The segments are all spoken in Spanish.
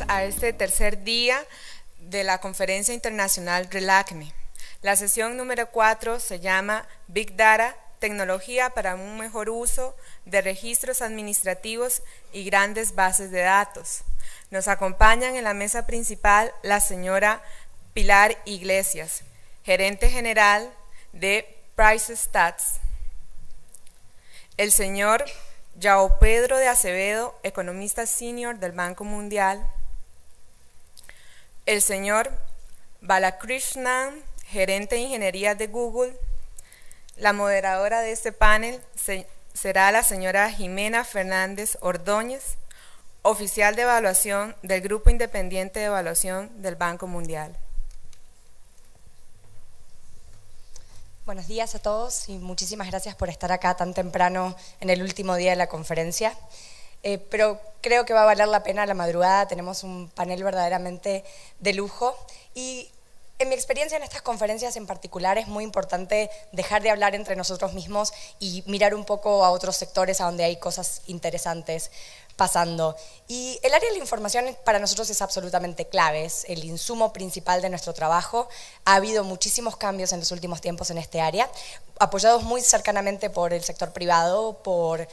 a este tercer día de la Conferencia Internacional RELACME. La sesión número 4 se llama Big Data, tecnología para un mejor uso de registros administrativos y grandes bases de datos. Nos acompañan en la mesa principal la señora Pilar Iglesias, gerente general de PriceStats, el señor João Pedro de Acevedo, economista senior del Banco Mundial, el señor Balakrishnan, gerente de ingeniería de Google. La moderadora de este panel será la señora Jimena Fernández Ordóñez, oficial de evaluación del Grupo Independiente de Evaluación del Banco Mundial. Buenos días a todos y muchísimas gracias por estar acá tan temprano en el último día de la conferencia. Pero creo que va a valer la pena la madrugada, tenemos un panel verdaderamente de lujo y en mi experiencia en estas conferencias en particular es muy importante dejar de hablar entre nosotros mismos y mirar un poco a otros sectores a donde hay cosas interesantes pasando. Y el área de la información para nosotros es absolutamente clave, es el insumo principal de nuestro trabajo. Ha habido muchísimos cambios en los últimos tiempos en este área, apoyados muy cercanamente por el sector privado, por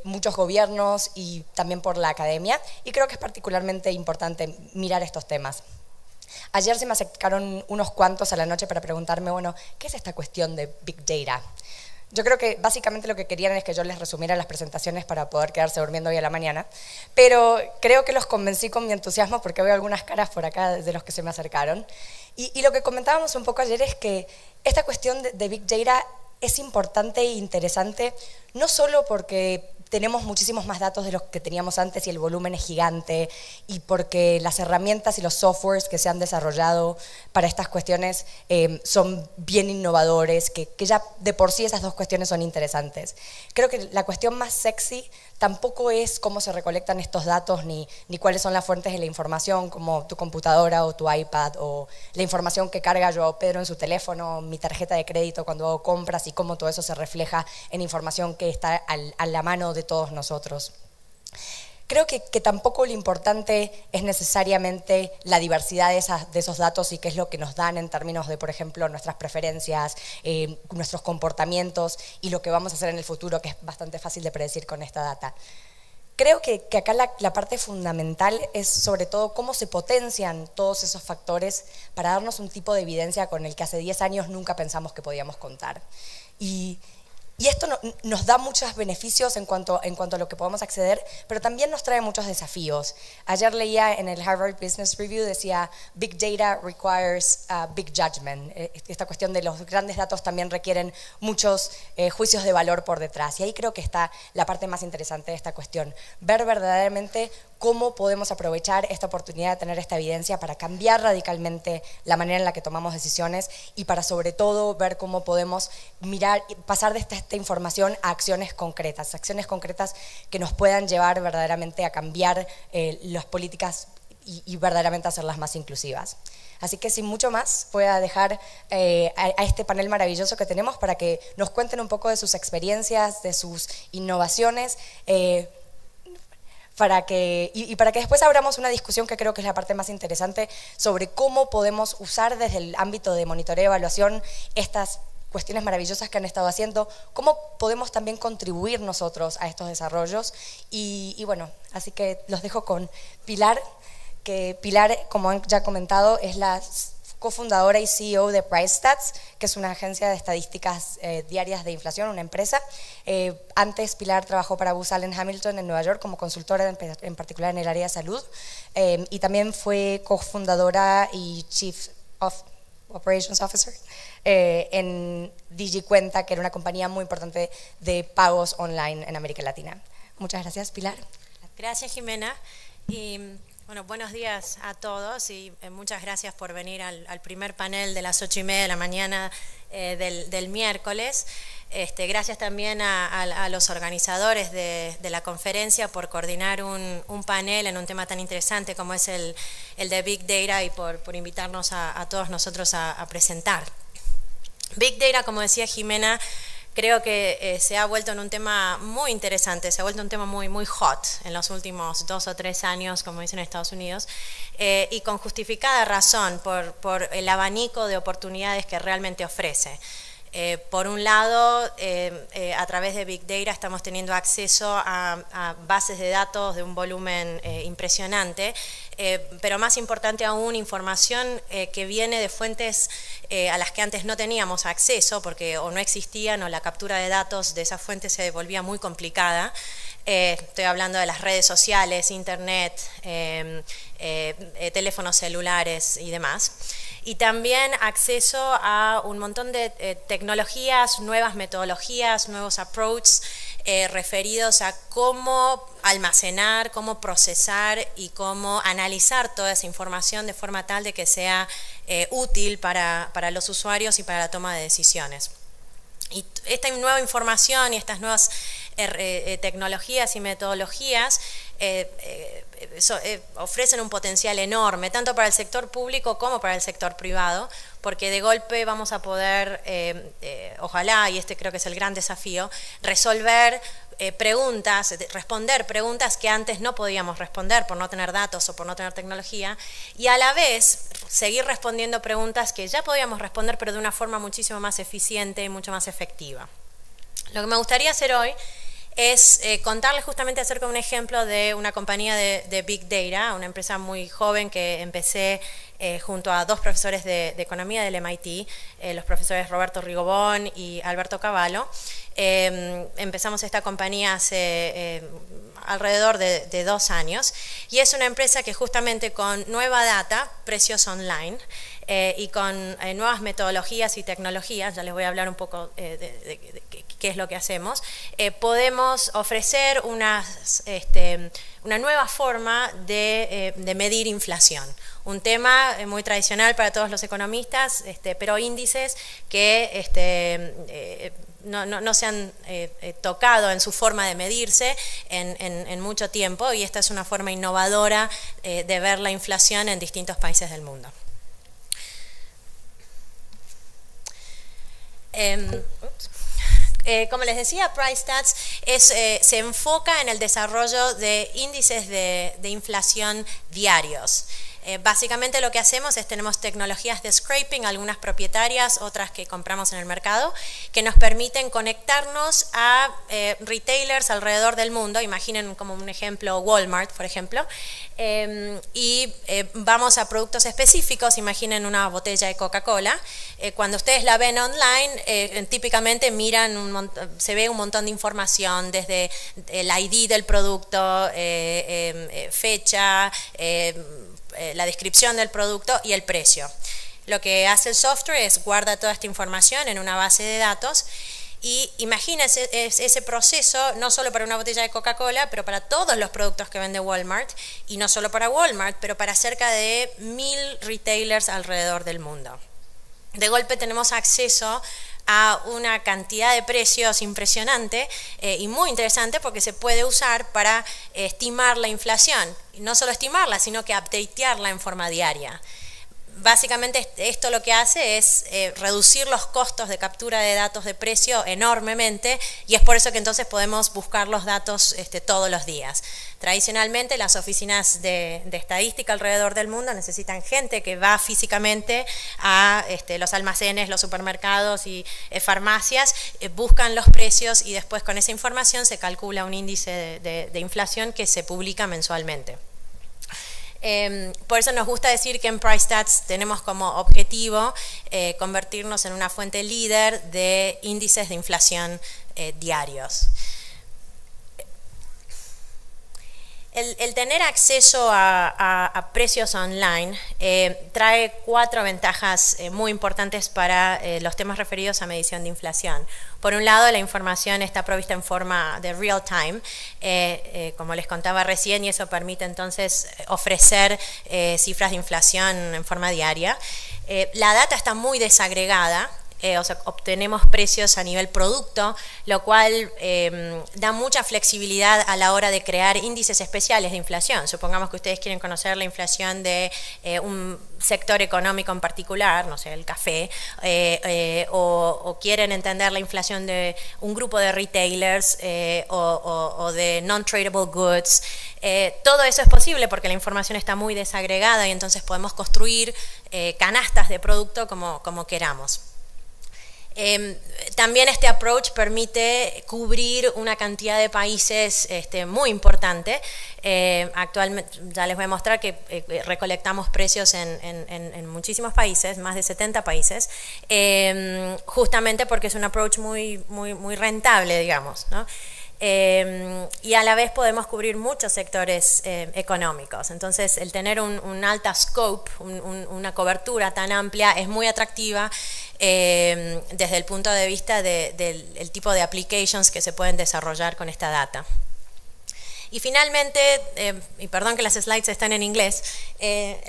muchos gobiernos y también por la academia, y creo que es particularmente importante mirar estos temas. Ayer se me acercaron unos cuantos a la noche para preguntarme, bueno, ¿qué es esta cuestión de Big Data? Yo creo que básicamente lo que querían es que yo les resumiera las presentaciones para poder quedarse durmiendo hoy a la mañana, pero creo que los convencí con mi entusiasmo porque veo algunas caras por acá de los que se me acercaron. Y lo que comentábamos un poco ayer es que esta cuestión de Big Data es importante e interesante, no solo porque tenemos muchísimos más datos de los que teníamos antes y el volumen es gigante, y porque las herramientas y los softwares que se han desarrollado para estas cuestiones son bien innovadores, que ya de por sí esas dos cuestiones son interesantes. Creo que la cuestión más sexy tampoco es cómo se recolectan estos datos ni cuáles son las fuentes de la información, como tu computadora o tu iPad, o la información que carga João Pedro en su teléfono, mi tarjeta de crédito cuando hago compras, y cómo todo eso se refleja en información que está a la mano de todos nosotros. Creo que tampoco lo importante es necesariamente la diversidad de esos datos y qué es lo que nos dan en términos de, por ejemplo, nuestras preferencias, nuestros comportamientos y lo que vamos a hacer en el futuro, que es bastante fácil de predecir con esta data. Creo que acá la parte fundamental es sobre todo cómo se potencian todos esos factores para darnos un tipo de evidencia con el que hace 10 años nunca pensamos que podíamos contar. Y esto nos da muchos beneficios en cuanto a lo que podemos acceder, pero también nos trae muchos desafíos. Ayer leía en el Harvard Business Review, decía, Big Data requires big judgment. Esta cuestión de los grandes datos también requieren muchos juicios de valor por detrás. Y ahí creo que está la parte más interesante de esta cuestión. Ver verdaderamente cómo podemos aprovechar esta oportunidad de tener esta evidencia para cambiar radicalmente la manera en la que tomamos decisiones y para sobre todo ver cómo podemos mirar, pasar de esta información a acciones concretas que nos puedan llevar verdaderamente a cambiar las políticas y verdaderamente hacerlas más inclusivas. Así que sin mucho más voy a dejar a este panel maravilloso que tenemos para que nos cuenten un poco de sus experiencias, de sus innovaciones, para que después abramos una discusión que creo que es la parte más interesante sobre cómo podemos usar desde el ámbito de monitoreo y evaluación estas cuestiones maravillosas que han estado haciendo, cómo podemos también contribuir nosotros a estos desarrollos. Y bueno, así que los dejo con Pilar, que Pilar, como han ya comentado, es la cofundadora y CEO de PriceStats, que es una agencia de estadísticas diarias de inflación, una empresa. Antes Pilar trabajó para Booz Allen Hamilton en Nueva York como consultora, en particular en el área de salud, y también fue cofundadora y Chief Operations Officer en DigiCuenta, que era una compañía muy importante de pagos online en América Latina. Muchas gracias, Pilar. Gracias, Jimena. Y bueno, buenos días a todos y muchas gracias por venir al primer panel de las 8:30 de la mañana del miércoles. Gracias también a los organizadores de la conferencia por coordinar un panel en un tema tan interesante como es el de Big Data y por invitarnos a todos nosotros a presentar. Big Data, como decía Jimena, creo que se ha vuelto en un tema muy interesante, se ha vuelto un tema muy, muy hot en los últimos 2 o 3 años, como dicen en Estados Unidos, y con justificada razón por el abanico de oportunidades que realmente ofrece. Por un lado, a través de Big Data estamos teniendo acceso a bases de datos de un volumen impresionante, pero más importante aún, información que viene de fuentes a las que antes no teníamos acceso, porque o no existían o la captura de datos de esas fuentes se volvía muy complicada. Estoy hablando de las redes sociales, internet, teléfonos celulares y demás. Y también acceso a un montón de tecnologías, nuevas metodologías, nuevos approaches referidos a cómo almacenar, cómo procesar y cómo analizar toda esa información de forma tal de que sea útil para los usuarios y para la toma de decisiones. Y esta nueva información y estas nuevas tecnologías y metodologías ofrecen un potencial enorme, tanto para el sector público como para el sector privado, porque de golpe vamos a poder, ojalá, y este creo que es el gran desafío, resolver preguntas, responder preguntas que antes no podíamos responder por no tener datos o por no tener tecnología, y a la vez seguir respondiendo preguntas que ya podíamos responder, pero de una forma muchísimo más eficiente y mucho más efectiva. Lo que me gustaría hacer hoy es contarles justamente acerca de un ejemplo de una compañía de Big Data, una empresa muy joven que empecé junto a 2 profesores de economía del MIT, los profesores Roberto Rigobón y Alberto Cavallo. Empezamos esta compañía hace alrededor de 2 años y es una empresa que justamente con nueva data, precios online, y con nuevas metodologías y tecnologías, ya les voy a hablar un poco de qué es lo que hacemos, podemos ofrecer una nueva forma de medir inflación. Un tema muy tradicional para todos los economistas, pero índices que no se han tocado en su forma de medirse en mucho tiempo, y esta es una forma innovadora de ver la inflación en distintos países del mundo. Como les decía, PriceStats se enfoca en el desarrollo de índices de inflación diarios. Básicamente lo que hacemos es tenemos tecnologías de scraping, algunas propietarias, otras que compramos en el mercado, que nos permiten conectarnos a retailers alrededor del mundo. Imaginen como un ejemplo Walmart, por ejemplo, y vamos a productos específicos. Imaginen una botella de Coca-Cola. Cuando ustedes la ven online, típicamente miran se ve un montón de información, desde el ID del producto, fecha, la descripción del producto y el precio. Lo que hace el software es guarda toda esta información en una base de datos, y imagínense ese proceso no solo para una botella de Coca-Cola, pero para todos los productos que vende Walmart, y no solo para Walmart, pero para cerca de 1000 retailers alrededor del mundo. De golpe tenemos acceso a una cantidad de precios impresionante y muy interesante, porque se puede usar para estimar la inflación, y no solo estimarla, sino que updatearla en forma diaria. Básicamente esto lo que hace es reducir los costos de captura de datos de precio enormemente, y es por eso que entonces podemos buscar los datos todos los días. Tradicionalmente las oficinas de estadística alrededor del mundo necesitan gente que va físicamente a los almacenes, los supermercados y farmacias, buscan los precios, y después con esa información se calcula un índice de inflación que se publica mensualmente. Por eso nos gusta decir que en PriceStats tenemos como objetivo convertirnos en una fuente líder de índices de inflación diarios. El tener acceso a precios online trae 4 ventajas muy importantes para los temas referidos a medición de inflación. Por un lado, la información está provista en forma de real time, como les contaba recién, y eso permite entonces ofrecer cifras de inflación en forma diaria. La data está muy desagregada. o sea, obtenemos precios a nivel producto, lo cual da mucha flexibilidad a la hora de crear índices especiales de inflación. Supongamos que ustedes quieren conocer la inflación de un sector económico en particular, no sé, el café, o quieren entender la inflación de un grupo de retailers o de non-tradable goods. Todo eso es posible porque la información está muy desagregada y entonces podemos construir canastas de producto como queramos. También este approach permite cubrir una cantidad de países muy importante. Actualmente ya les voy a mostrar que recolectamos precios en muchísimos países, más de 70 países, justamente porque es un approach muy rentable, digamos, ¿no? Y a la vez podemos cubrir muchos sectores económicos. Entonces, el tener un alta scope, una cobertura tan amplia, es muy atractiva desde el punto de vista del tipo de applications que se pueden desarrollar con esta data. Y finalmente, y perdón que las slides están en inglés,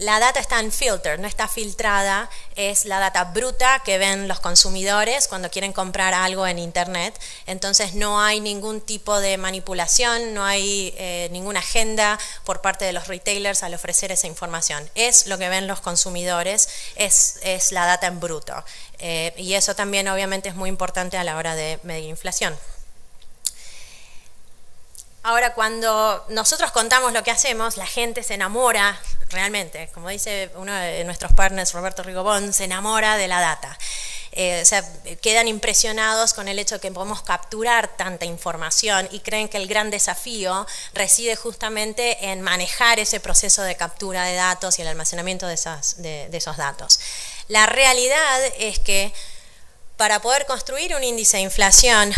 la data está unfiltered, no está filtrada, es la data bruta que ven los consumidores cuando quieren comprar algo en Internet. Entonces no hay ningún tipo de manipulación, no hay ninguna agenda por parte de los retailers al ofrecer esa información. Es lo que ven los consumidores, es la data en bruto. Y eso también obviamente es muy importante a la hora de medir inflación. Ahora, cuando nosotros contamos lo que hacemos, la gente se enamora realmente. Como dice uno de nuestros partners, Roberto Rigobón, se enamora de la data. O sea, quedan impresionados con el hecho de que podemos capturar tanta información y creen que el gran desafío reside justamente en manejar ese proceso de captura de datos y el almacenamiento de esos datos. La realidad es que para poder construir un índice de inflación,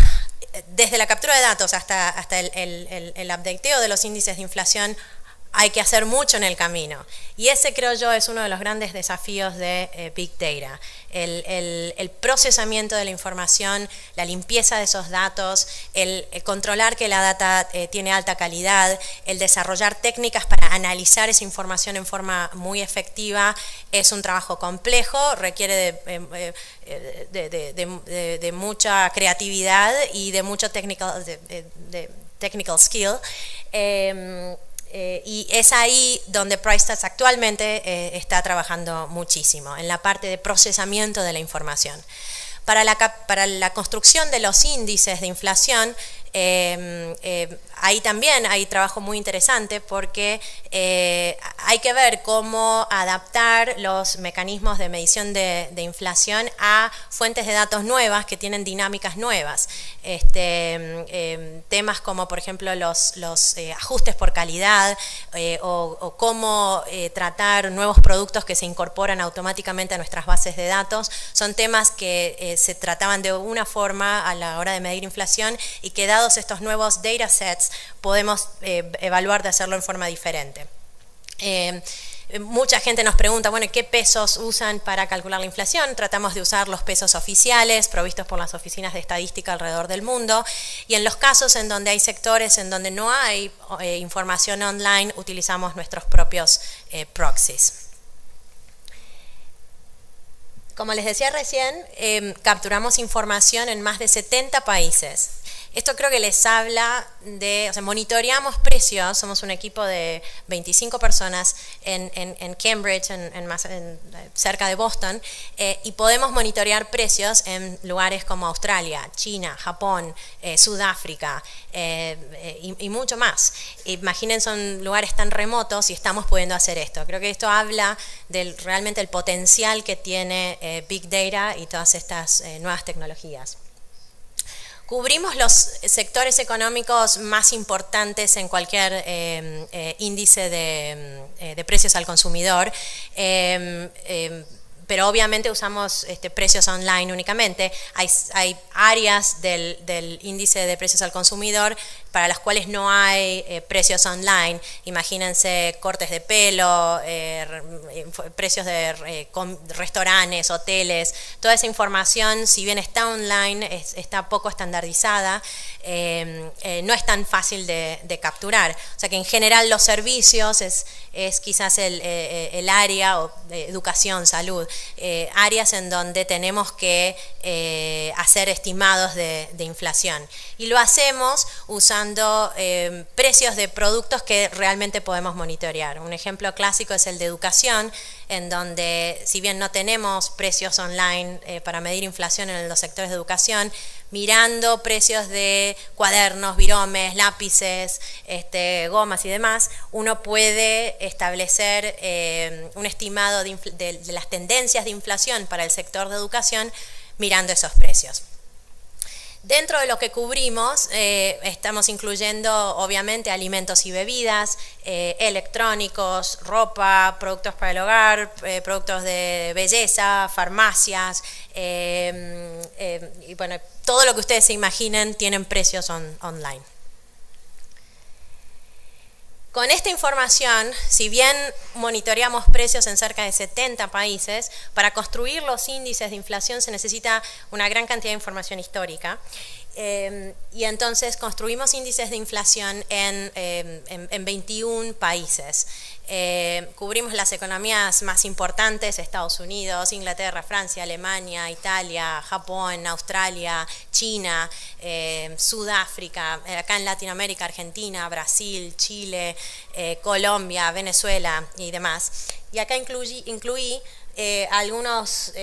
desde la captura de datos hasta el updateo de los índices de inflación, hay que hacer mucho en el camino. Y ese, creo yo, es uno de los grandes desafíos de Big Data. El procesamiento de la información, la limpieza de esos datos, el controlar que la data tiene alta calidad, el desarrollar técnicas para analizar esa información en forma muy efectiva, es un trabajo complejo, requiere de mucha creatividad y de mucho technical skill. Y es ahí donde PriceStats actualmente está trabajando muchísimo, en la parte de procesamiento de la información. Para la construcción de los índices de inflación, ahí también hay trabajo muy interesante porque hay que ver cómo adaptar los mecanismos de medición de inflación a fuentes de datos nuevas que tienen dinámicas nuevas. Temas como, por ejemplo, los ajustes por calidad o cómo tratar nuevos productos que se incorporan automáticamente a nuestras bases de datos, son temas que se trataban de una forma a la hora de medir inflación y que dados estos nuevos datasets podemos evaluar de hacerlo en forma diferente. Mucha gente nos pregunta, bueno, ¿qué pesos usan para calcular la inflación? Tratamos de usar los pesos oficiales provistos por las oficinas de estadística alrededor del mundo, y en los casos en donde hay sectores en donde no hay información online, utilizamos nuestros propios proxies. Como les decía recién, capturamos información en más de 70 países. Esto creo que les habla de, o sea, monitoreamos precios, somos un equipo de 25 personas en Cambridge, cerca de Boston, y podemos monitorear precios en lugares como Australia, China, Japón, Sudáfrica y mucho más. Imaginen, son lugares tan remotos y estamos pudiendo hacer esto. Creo que esto habla del realmente el potencial que tiene Big Data y todas estas nuevas tecnologías. Cubrimos los sectores económicos más importantes en cualquier índice de precios al consumidor, pero obviamente usamos precios online únicamente. Hay áreas del índice de precios al consumidor para las cuales no hay precios online. Imagínense cortes de pelo, precios de restaurantes, hoteles. Toda esa información, si bien está online, está poco estandarizada, no es tan fácil de capturar. O sea que en general los servicios es quizás el área o educación, salud, áreas en donde tenemos que hacer estimados de inflación. Y lo hacemos usando precios de productos que realmente podemos monitorear. Un ejemplo clásico es el de educación, en donde si bien no tenemos precios online para medir inflación en los sectores de educación, mirando precios de cuadernos, viromes, lápices, gomas y demás, uno puede establecer un estimado de las tendencias de inflación para el sector de educación mirando esos precios. Dentro de lo que cubrimos, estamos incluyendo obviamente alimentos y bebidas, electrónicos, ropa, productos para el hogar, productos de belleza, farmacias, y bueno, todo lo que ustedes se imaginen tienen precios online. Con esta información, si bien monitoreamos precios en cerca de 70 países, para construir los índices de inflación se necesita una gran cantidad de información histórica. Y entonces construimos índices de inflación en 21 países. Cubrimos las economías más importantes: Estados Unidos, Inglaterra, Francia, Alemania, Italia, Japón, Australia, China, Sudáfrica, acá en Latinoamérica, Argentina, Brasil, Chile, Colombia, Venezuela y demás. Y acá incluí algunos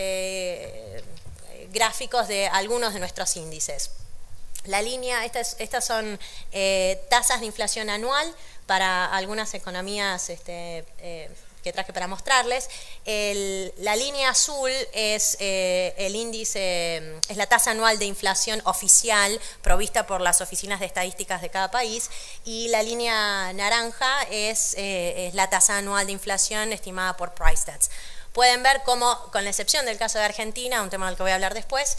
gráficos de algunos de nuestros índices. La línea, estas son tasas de inflación anual para algunas economías que traje para mostrarles. La línea azul es el índice, es la tasa anual de inflación oficial provista por las oficinas de estadísticas de cada país, y la línea naranja es la tasa anual de inflación estimada por PriceStats. Pueden ver cómo, con la excepción del caso de Argentina, un tema del que voy a hablar después,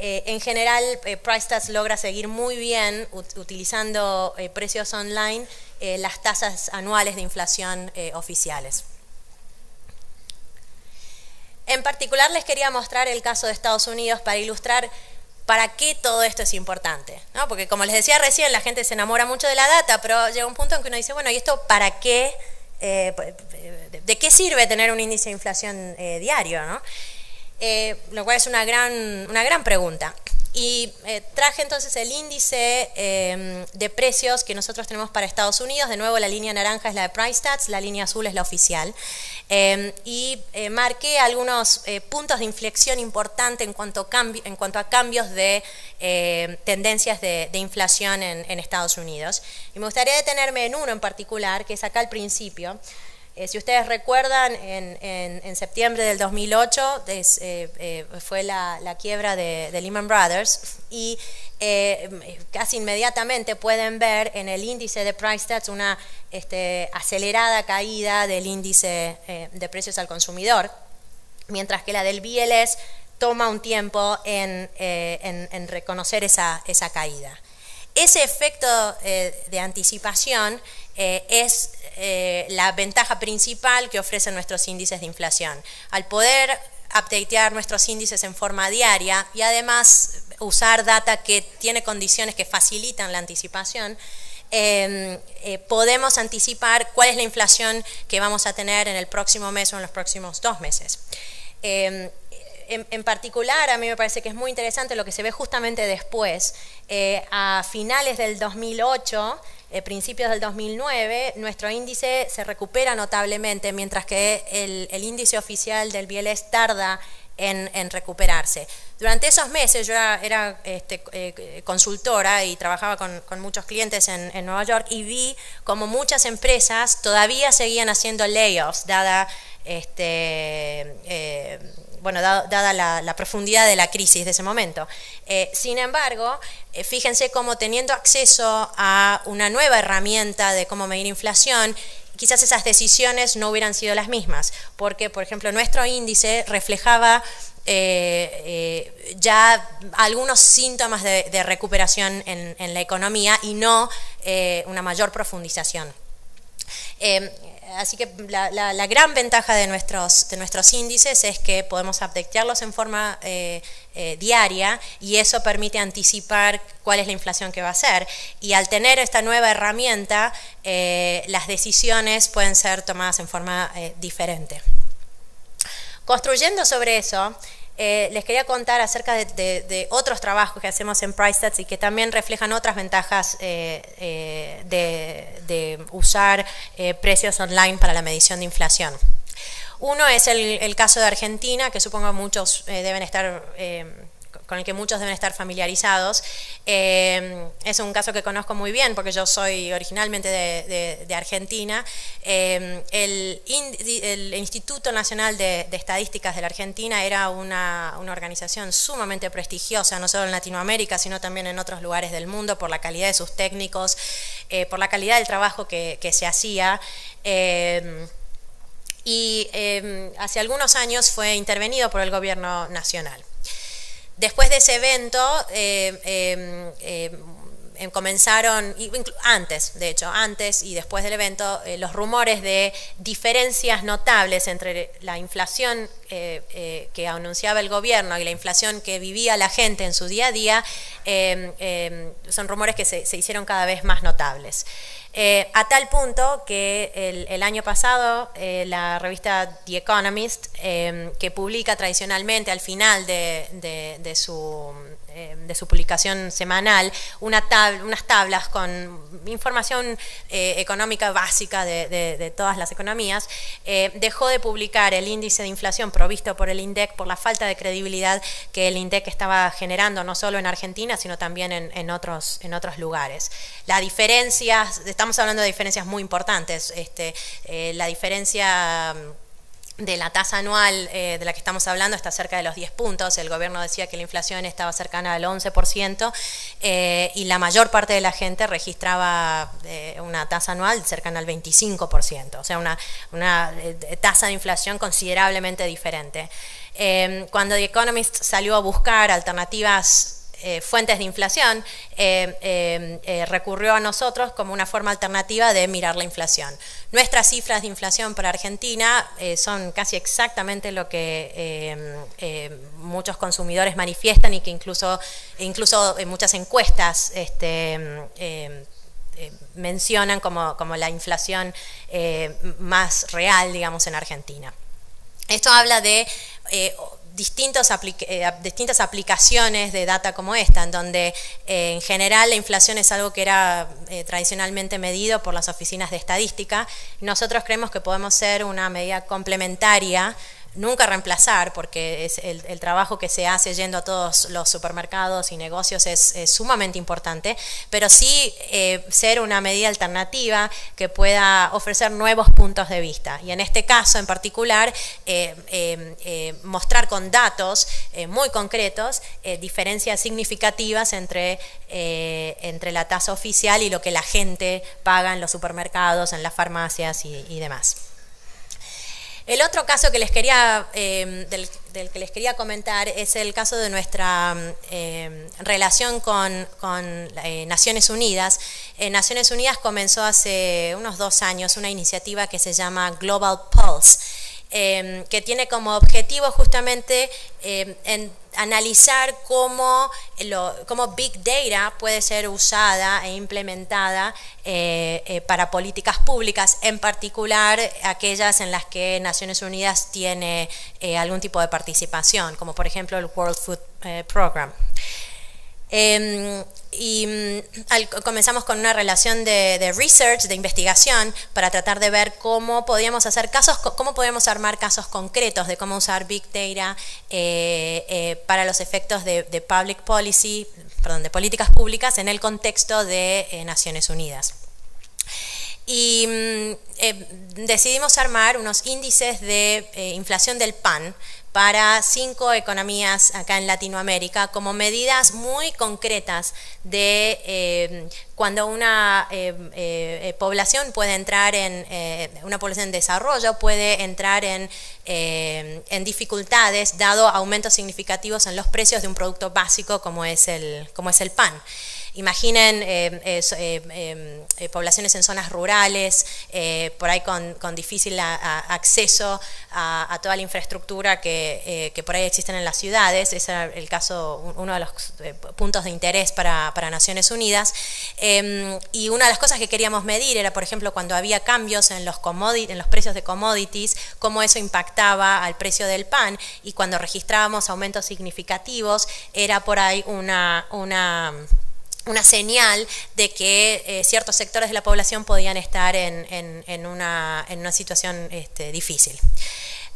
en general PriceStats logra seguir muy bien utilizando precios online las tasas anuales de inflación oficiales. En particular les quería mostrar el caso de Estados Unidos para ilustrar para qué todo esto es importante, ¿no? Porque como les decía recién, la gente se enamora mucho de la data, pero llega un punto en que uno dice, bueno, ¿y esto para qué? ¿De qué sirve tener un índice de inflación diario, ¿no? Lo cual es una gran pregunta. Y traje entonces el índice de precios que nosotros tenemos para Estados Unidos. De nuevo, la línea naranja es la de PriceStats, la línea azul es la oficial. Y marqué algunos puntos de inflexión importantes en cuanto a cambios de tendencias de inflación en Estados Unidos. Y me gustaría detenerme en uno en particular, que es acá al principio. Si ustedes recuerdan, en septiembre del 2008 fue la quiebra de Lehman Brothers, y casi inmediatamente pueden ver en el índice de PriceStats una acelerada caída del índice de precios al consumidor, mientras que la del BLS toma un tiempo en reconocer esa caída. Ese efecto de anticipación es la ventaja principal que ofrecen nuestros índices de inflación. Al poder updatear nuestros índices en forma diaria y además usar data que tiene condiciones que facilitan la anticipación, podemos anticipar cuál es la inflación que vamos a tener en el próximo mes o en los próximos 2 meses. En particular, a mí me parece que es muy interesante lo que se ve justamente después. A finales del 2008, principios del 2009, nuestro índice se recupera notablemente, mientras que el índice oficial del BLS tarda en recuperarse. Durante esos meses yo era consultora y trabajaba con muchos clientes en Nueva York, y vi como muchas empresas todavía seguían haciendo layoffs, dada la profundidad de la crisis de ese momento. Sin embargo, fíjense cómo, teniendo acceso a una nueva herramienta de cómo medir inflación, quizás esas decisiones no hubieran sido las mismas, porque, por ejemplo, nuestro índice reflejaba ya algunos síntomas de recuperación en la economía y no una mayor profundización. Así que la gran ventaja de nuestros índices es que podemos updatearlos en forma diaria y eso permite anticipar cuál es la inflación que va a ser. Y al tener esta nueva herramienta, las decisiones pueden ser tomadas en forma diferente. Construyendo sobre eso, les quería contar acerca de otros trabajos que hacemos en PriceStats y que también reflejan otras ventajas de usar precios online para la medición de inflación. Uno es el caso de Argentina, que supongo muchos deben estar con el que muchos deben estar familiarizados. Es un caso que conozco muy bien porque yo soy originalmente de Argentina. El Instituto Nacional de Estadísticas de la Argentina era una organización sumamente prestigiosa, no solo en Latinoamérica, sino también en otros lugares del mundo, por la calidad de sus técnicos, por la calidad del trabajo que se hacía. Hace algunos años fue intervenido por el gobierno nacional. Después de ese evento, comenzaron, antes y después del evento, los rumores de diferencias notables entre la inflación que anunciaba el gobierno y la inflación que vivía la gente en su día a día, son rumores que se hicieron cada vez más notables. A tal punto que el año pasado la revista The Economist, que publica tradicionalmente al final de su publicación semanal unas tablas con información económica básica de todas las economías, dejó de publicar el índice de inflación provisto por el INDEC por la falta de credibilidad que el INDEC estaba generando no solo en Argentina, sino también en otros lugares. La diferencia, estamos hablando de diferencias muy importantes, la diferencia de la tasa anual de la que estamos hablando está cerca de los 10 puntos, el gobierno decía que la inflación estaba cercana al 11% y la mayor parte de la gente registraba una tasa anual cercana al 25%, o sea, una tasa de inflación considerablemente diferente. Cuando The Economist salió a buscar alternativas fuentes de inflación, recurrió a nosotros como una forma alternativa de mirar la inflación. Nuestras cifras de inflación para Argentina son casi exactamente lo que muchos consumidores manifiestan y que incluso en muchas encuestas mencionan como la inflación más real, digamos, en Argentina. Esto habla de distintas aplicaciones de data como esta, en donde en general la inflación es algo que era tradicionalmente medido por las oficinas de estadística. Nosotros creemos que podemos ser una medida complementaria, nunca reemplazar, porque es el trabajo que se hace yendo a todos los supermercados y negocios es sumamente importante, pero sí ser una medida alternativa que pueda ofrecer nuevos puntos de vista. Y en este caso en particular, mostrar con datos muy concretos diferencias significativas entre la tasa oficial y lo que la gente paga en los supermercados, en las farmacias y demás. El otro caso que les quería, del que les quería comentar es el caso de nuestra relación con Naciones Unidas. Naciones Unidas comenzó hace unos 2 años una iniciativa que se llama Global Pulse, que tiene como objetivo justamente analizar cómo Big Data puede ser usada e implementada para políticas públicas, en particular aquellas en las que Naciones Unidas tiene algún tipo de participación, como por ejemplo el World Food Program. Comenzamos con una relación de research, de investigación, para tratar de ver cómo podíamos hacer cómo podíamos armar casos concretos de cómo usar Big Data para los efectos de public policy, de políticas públicas en el contexto de Naciones Unidas. y decidimos armar unos índices de inflación del pan para 5 economías acá en Latinoamérica como medidas muy concretas de cuando una población puede entrar una población en desarrollo puede entrar en dificultades dado aumentos significativos en los precios de un producto básico como es el pan. Imaginen poblaciones en zonas rurales, por ahí con difícil acceso a toda la infraestructura que por ahí existen en las ciudades. Ese era el caso, uno de los puntos de interés para Naciones Unidas. Y una de las cosas que queríamos medir era, por ejemplo, cuando había cambios en los precios de commodities, cómo eso impactaba al precio del pan, y cuando registrábamos aumentos significativos, era por ahí una señal de que ciertos sectores de la población podían estar en una situación difícil.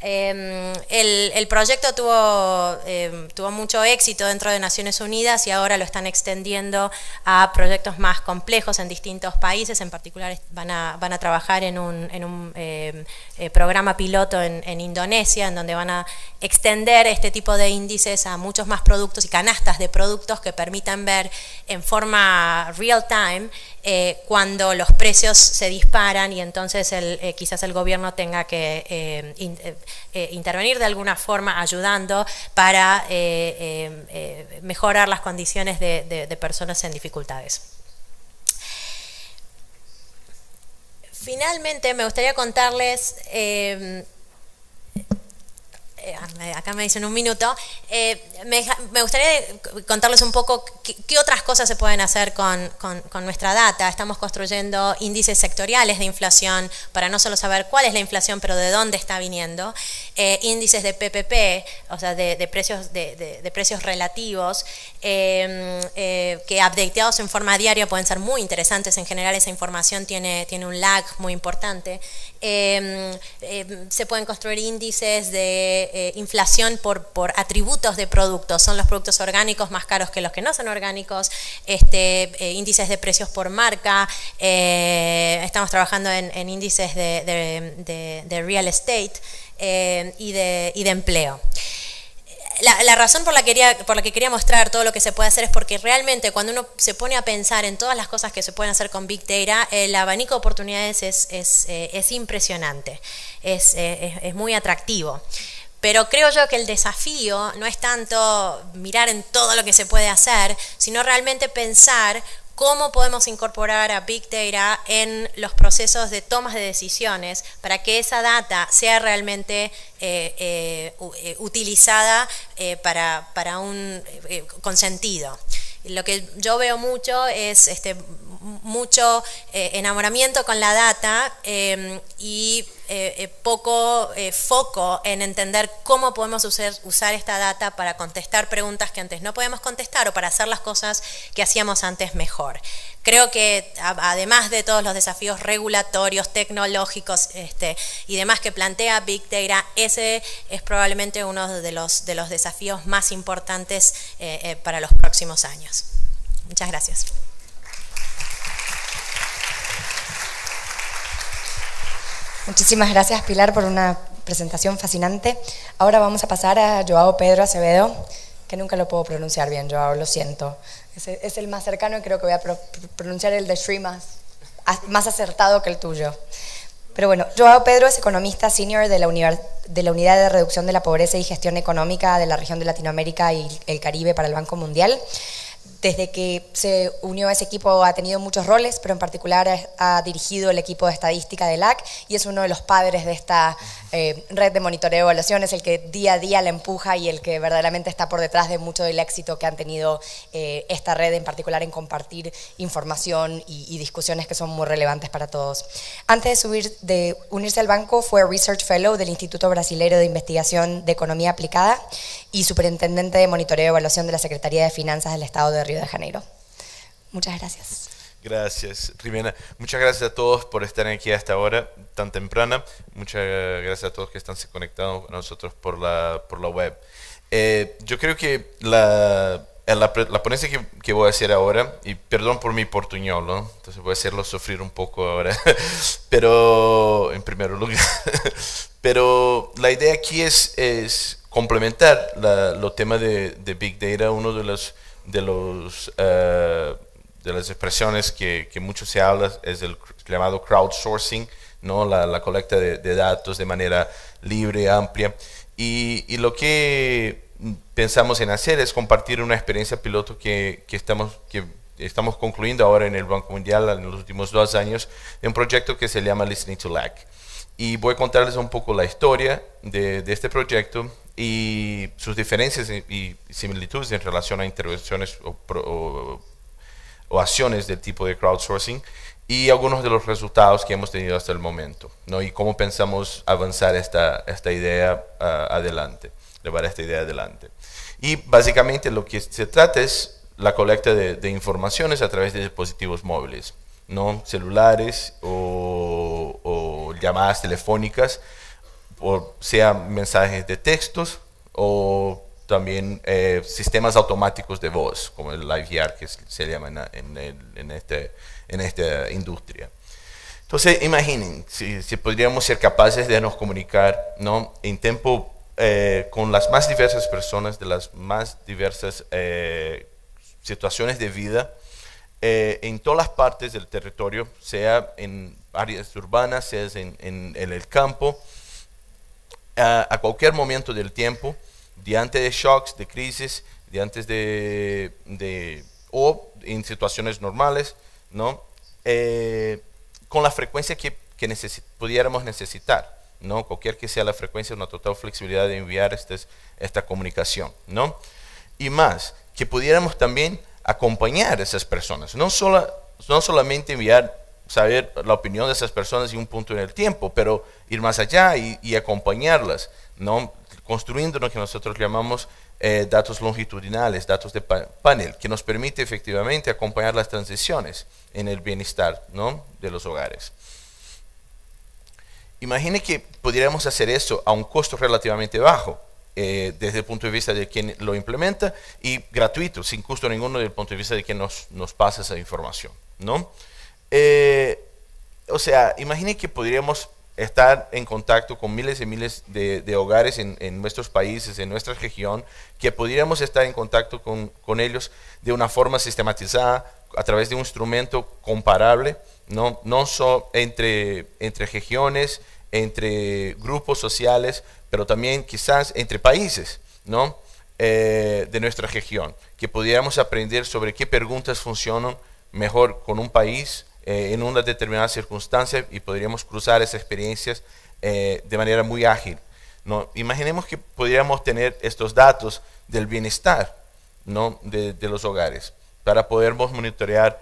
El proyecto tuvo mucho éxito dentro de Naciones Unidas y ahora lo están extendiendo a proyectos más complejos en distintos países. En particular van a trabajar en un programa piloto en Indonesia, en donde van a extender este tipo de índices a muchos más productos y canastas de productos que permitan ver en forma real time cuando los precios se disparan, y entonces quizás el gobierno tenga que intervenir de alguna forma ayudando para mejorar las condiciones de personas en dificultades. Finalmente me gustaría contarles, acá me dicen un minuto, me gustaría contarles un poco qué otras cosas se pueden hacer con nuestra data. Estamos construyendo índices sectoriales de inflación para no solo saber cuál es la inflación, pero de dónde está viniendo, índices de PPP, o sea, de precios relativos, que updateados en forma diaria pueden ser muy interesantes. En general esa información tiene un lag muy importante. Se pueden construir índices de inflación por atributos de productos. Son los productos orgánicos más caros que los que no son orgánicos, índices de precios por marca, estamos trabajando en índices de real estate y de empleo. La razón por la que quería mostrar todo lo que se puede hacer es porque realmente cuando uno se pone a pensar en todas las cosas que se pueden hacer con Big Data, el abanico de oportunidades es impresionante, es muy atractivo. Pero creo yo que el desafío no es tanto mirar en todo lo que se puede hacer, sino realmente pensar cómo podemos incorporar a Big Data en los procesos de tomas de decisiones para que esa data sea realmente utilizada con sentido. Lo que yo veo mucho es mucho enamoramiento con la data y poco foco en entender cómo podemos usar esta data para contestar preguntas que antes no podíamos contestar o para hacer las cosas que hacíamos antes mejor. Creo que además de todos los desafíos regulatorios, tecnológicos y demás que plantea Big Data, ese es probablemente uno de los desafíos más importantes para los próximos años. Muchas gracias. Muchísimas gracias, Pilar, por una presentación fascinante. Ahora vamos a pasar a Joao Pedro Acevedo, que nunca lo puedo pronunciar bien, Joao, lo siento. Es el más cercano y creo que voy a pronunciar el de Sri más acertado que el tuyo. Pero bueno, Joao Pedro es economista senior de la Unidad de Reducción de la Pobreza y Gestión Económica de la región de Latinoamérica y el Caribe para el Banco Mundial. Desde que se unió a ese equipo ha tenido muchos roles, pero en particular ha dirigido el equipo de estadística del LAC y es uno de los padres de esta red de monitoreo y evaluación, es el que día a día la empuja y el que verdaderamente está por detrás de mucho del éxito que han tenido esta red, en particular en compartir información y discusiones que son muy relevantes para todos. Antes de unirse al banco, fue Research Fellow del Instituto Brasileiro de Investigación de Economía Aplicada y superintendente de monitoreo y evaluación de la Secretaría de Finanzas del Estado de Río de Janeiro. Muchas gracias. Gracias, Jimena. Muchas gracias a todos por estar aquí a esta hora tan temprana. Muchas gracias a todos que están conectados a nosotros por la web. Yo creo que la ponencia que voy a hacer ahora, y perdón por mi portuñol, ¿no? Entonces voy a hacerlo sufrir un poco ahora, pero en primer lugar, pero la idea aquí es complementar los temas de Big Data. Uno de las expresiones que mucho se habla es el llamado crowdsourcing, ¿no? La colecta de datos de manera libre, amplia, y lo que pensamos en hacer es compartir una experiencia piloto que estamos concluyendo ahora en el Banco Mundial en los últimos 2 años, de un proyecto que se llama Listening to Lack. Y voy a contarles un poco la historia de este proyecto y sus diferencias y similitudes en relación a intervenciones o acciones del tipo de crowdsourcing, y algunos de los resultados que hemos tenido hasta el momento, ¿no? Y cómo pensamos avanzar esta idea adelante, llevar esta idea adelante. Y básicamente lo que se trata es la colecta de informaciones a través de dispositivos móviles, ¿no? Celulares o llamadas telefónicas, o sea mensajes de textos o también sistemas automáticos de voz, como el IVR, que se llama en esta industria. Entonces, imaginen, si podríamos ser capaces de nos comunicar, ¿no? En tiempo con las más diversas personas, de las más diversas situaciones de vida, en todas las partes del territorio, sea en áreas urbanas, sea en el campo, a cualquier momento del tiempo, diante de shocks, de crisis, o en situaciones normales, ¿no? Con la frecuencia que pudiéramos necesitar, ¿no? Cualquier que sea la frecuencia, una total flexibilidad de enviar esta comunicación, ¿no? Y más, que pudiéramos también acompañar a esas personas, no solamente saber la opinión de esas personas y un punto en el tiempo, pero ir más allá y acompañarlas, ¿no? Construyendo lo que nosotros llamamos datos longitudinales, datos de panel, que nos permite efectivamente acompañar las transiciones en el bienestar, ¿no? De los hogares. Imagine que pudiéramos hacer eso a un costo relativamente bajo, desde el punto de vista de quien lo implementa, y gratuito, sin costo ninguno desde el punto de vista de quien nos pasa esa información, ¿no? O sea, imagine que podríamos estar en contacto con miles y miles de hogares en nuestros países, en nuestra región, que pudiéramos estar en contacto con ellos de una forma sistematizada, a través de un instrumento comparable, no solo entre regiones, entre grupos sociales, pero también quizás entre países, ¿no? De nuestra región, que pudiéramos aprender sobre qué preguntas funcionan mejor con un país en una determinada circunstancia, y podríamos cruzar esas experiencias de manera muy ágil, ¿no? Imaginemos que pudiéramos tener estos datos del bienestar, ¿no? de los hogares, para podernos monitorear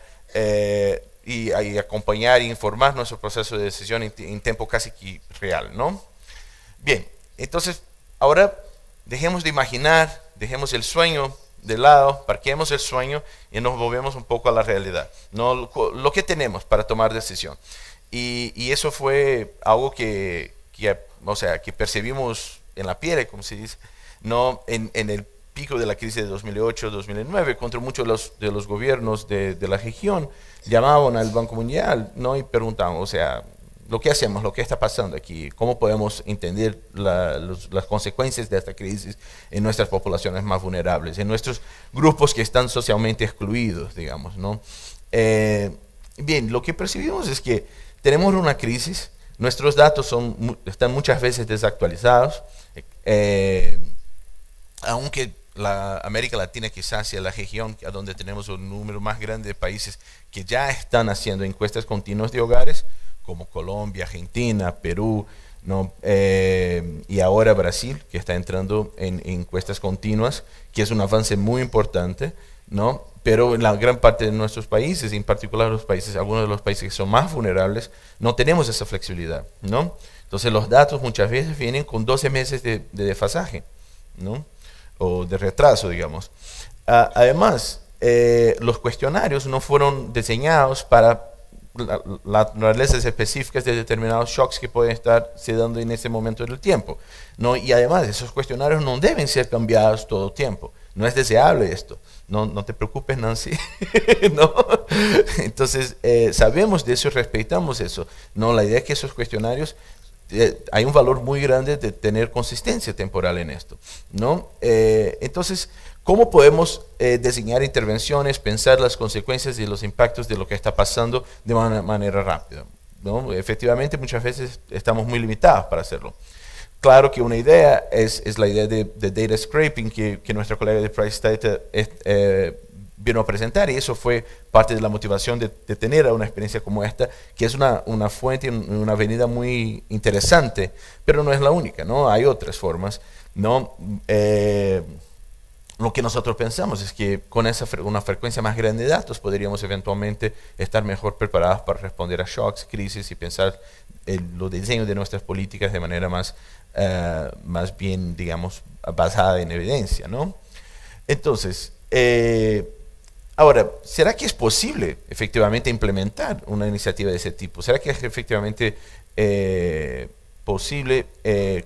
y acompañar e informar nuestro proceso de decisión en tiempo casi que real, ¿no? Bien, entonces ahora dejemos de imaginar, dejemos el sueño de lado, parquemos el sueño y nos volvemos un poco a la realidad, ¿no? Lo que tenemos para tomar decisión. Y eso fue algo que percibimos en la piel, como se dice, ¿no? En el pico de la crisis de 2008-2009, contra muchos de los gobiernos de la región, llamaban al Banco Mundial, ¿no? Y preguntaban, o sea, lo que hacemos, lo que está pasando aquí, cómo podemos entender las consecuencias de esta crisis en nuestras poblaciones más vulnerables, en nuestros grupos que están socialmente excluidos, digamos, ¿no? Bien, lo que percibimos es que tenemos una crisis, nuestros datos están muchas veces desactualizados, aunque la América Latina quizás sea la región a donde tenemos un número más grande de países que ya están haciendo encuestas continuas de hogares, como Colombia, Argentina, Perú, ¿no? Y ahora Brasil, que está entrando en encuestas continuas, que es un avance muy importante, ¿no? Pero en la gran parte de nuestros países, en particular algunos de los países que son más vulnerables, no tenemos esa flexibilidad, ¿no? Entonces los datos muchas veces vienen con 12 meses de desfasaje, ¿no? O de retraso, digamos. Además, los cuestionarios no fueron diseñados para las naturalezas específicas de determinados shocks que pueden estarse dando en ese momento del tiempo, ¿no? Y además esos cuestionarios no deben ser cambiados todo el tiempo, No es deseable esto. No te preocupes, Nancy. ¿No? Entonces, sabemos de eso y respetamos eso. No, la idea es que esos cuestionarios, hay un valor muy grande de tener consistencia temporal en esto, ¿no? Entonces, ¿cómo podemos diseñar intervenciones, pensar las consecuencias y los impactos de lo que está pasando de manera rápida, ¿no? Efectivamente, muchas veces estamos muy limitados para hacerlo. Claro que una idea es la idea de data scraping que nuestra colega de Price Data vino a presentar, y eso fue parte de la motivación de tener una experiencia como esta, que es una fuente, una avenida muy interesante, pero no es la única, ¿no? Hay otras formas, ¿no? Lo que nosotros pensamos es que con una frecuencia más grande de datos podríamos eventualmente estar mejor preparados para responder a shocks, crisis y pensar los diseños de nuestras políticas de manera más bien, digamos, basada en evidencia, ¿no? Entonces, ahora, ¿será que es posible efectivamente implementar una iniciativa de ese tipo? ¿Será que es efectivamente posible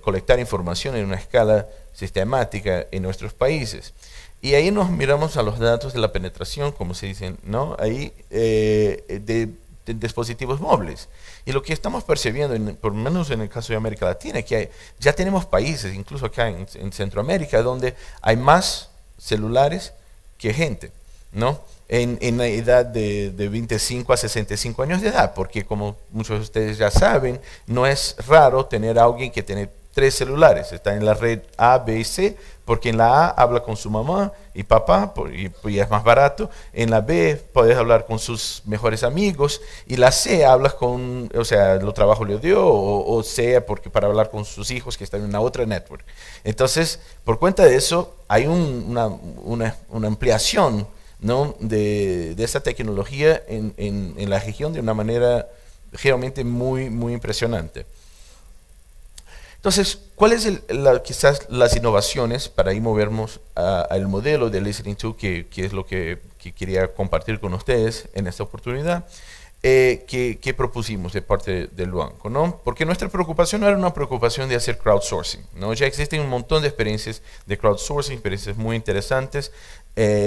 colectar información en una escala sistemática en nuestros países? Y ahí nos miramos a los datos de la penetración, como se dicen, ¿no? Ahí de dispositivos móviles. Y lo que estamos percibiendo, por lo menos en el caso de América Latina, que ya tenemos países, incluso acá en Centroamérica, donde hay más celulares que gente, ¿no? En la edad de 25 a 65 años de edad, porque como muchos de ustedes ya saben, no es raro tener a alguien que tiene 3 celulares, está en la red A, B y C, porque en la A habla con su mamá y papá, y es más barato, en la B puedes hablar con sus mejores amigos, y la C hablas con, o sea, lo trabajo le dio, o C porque para hablar con sus hijos que están en una otra network. Entonces, por cuenta de eso, hay una ampliación, ¿no? de esa tecnología en la región de una manera realmente muy, muy impresionante. Entonces, ¿cuáles quizás las innovaciones para ahí movernos al modelo de Listening To, que es lo que quería compartir con ustedes en esta oportunidad, que propusimos de parte del banco, ¿no? Porque nuestra preocupación no era una preocupación de hacer crowdsourcing, ¿no? Ya existen un montón de experiencias de crowdsourcing, experiencias muy interesantes.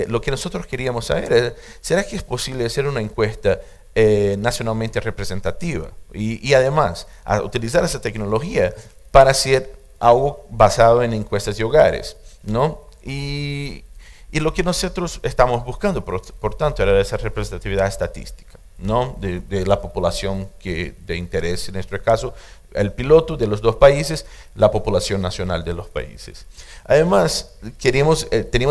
Lo que nosotros queríamos saber es, ¿será que es posible hacer una encuesta nacionalmente representativa? Y además, a utilizar esa tecnología para hacer algo basado en encuestas de hogares, ¿no? Y lo que nosotros estamos buscando, por tanto, era esa representatividad estadística, ¿no? de la población de interés, en nuestro caso, el piloto de los 2 países, la población nacional de los países. Además, teníamos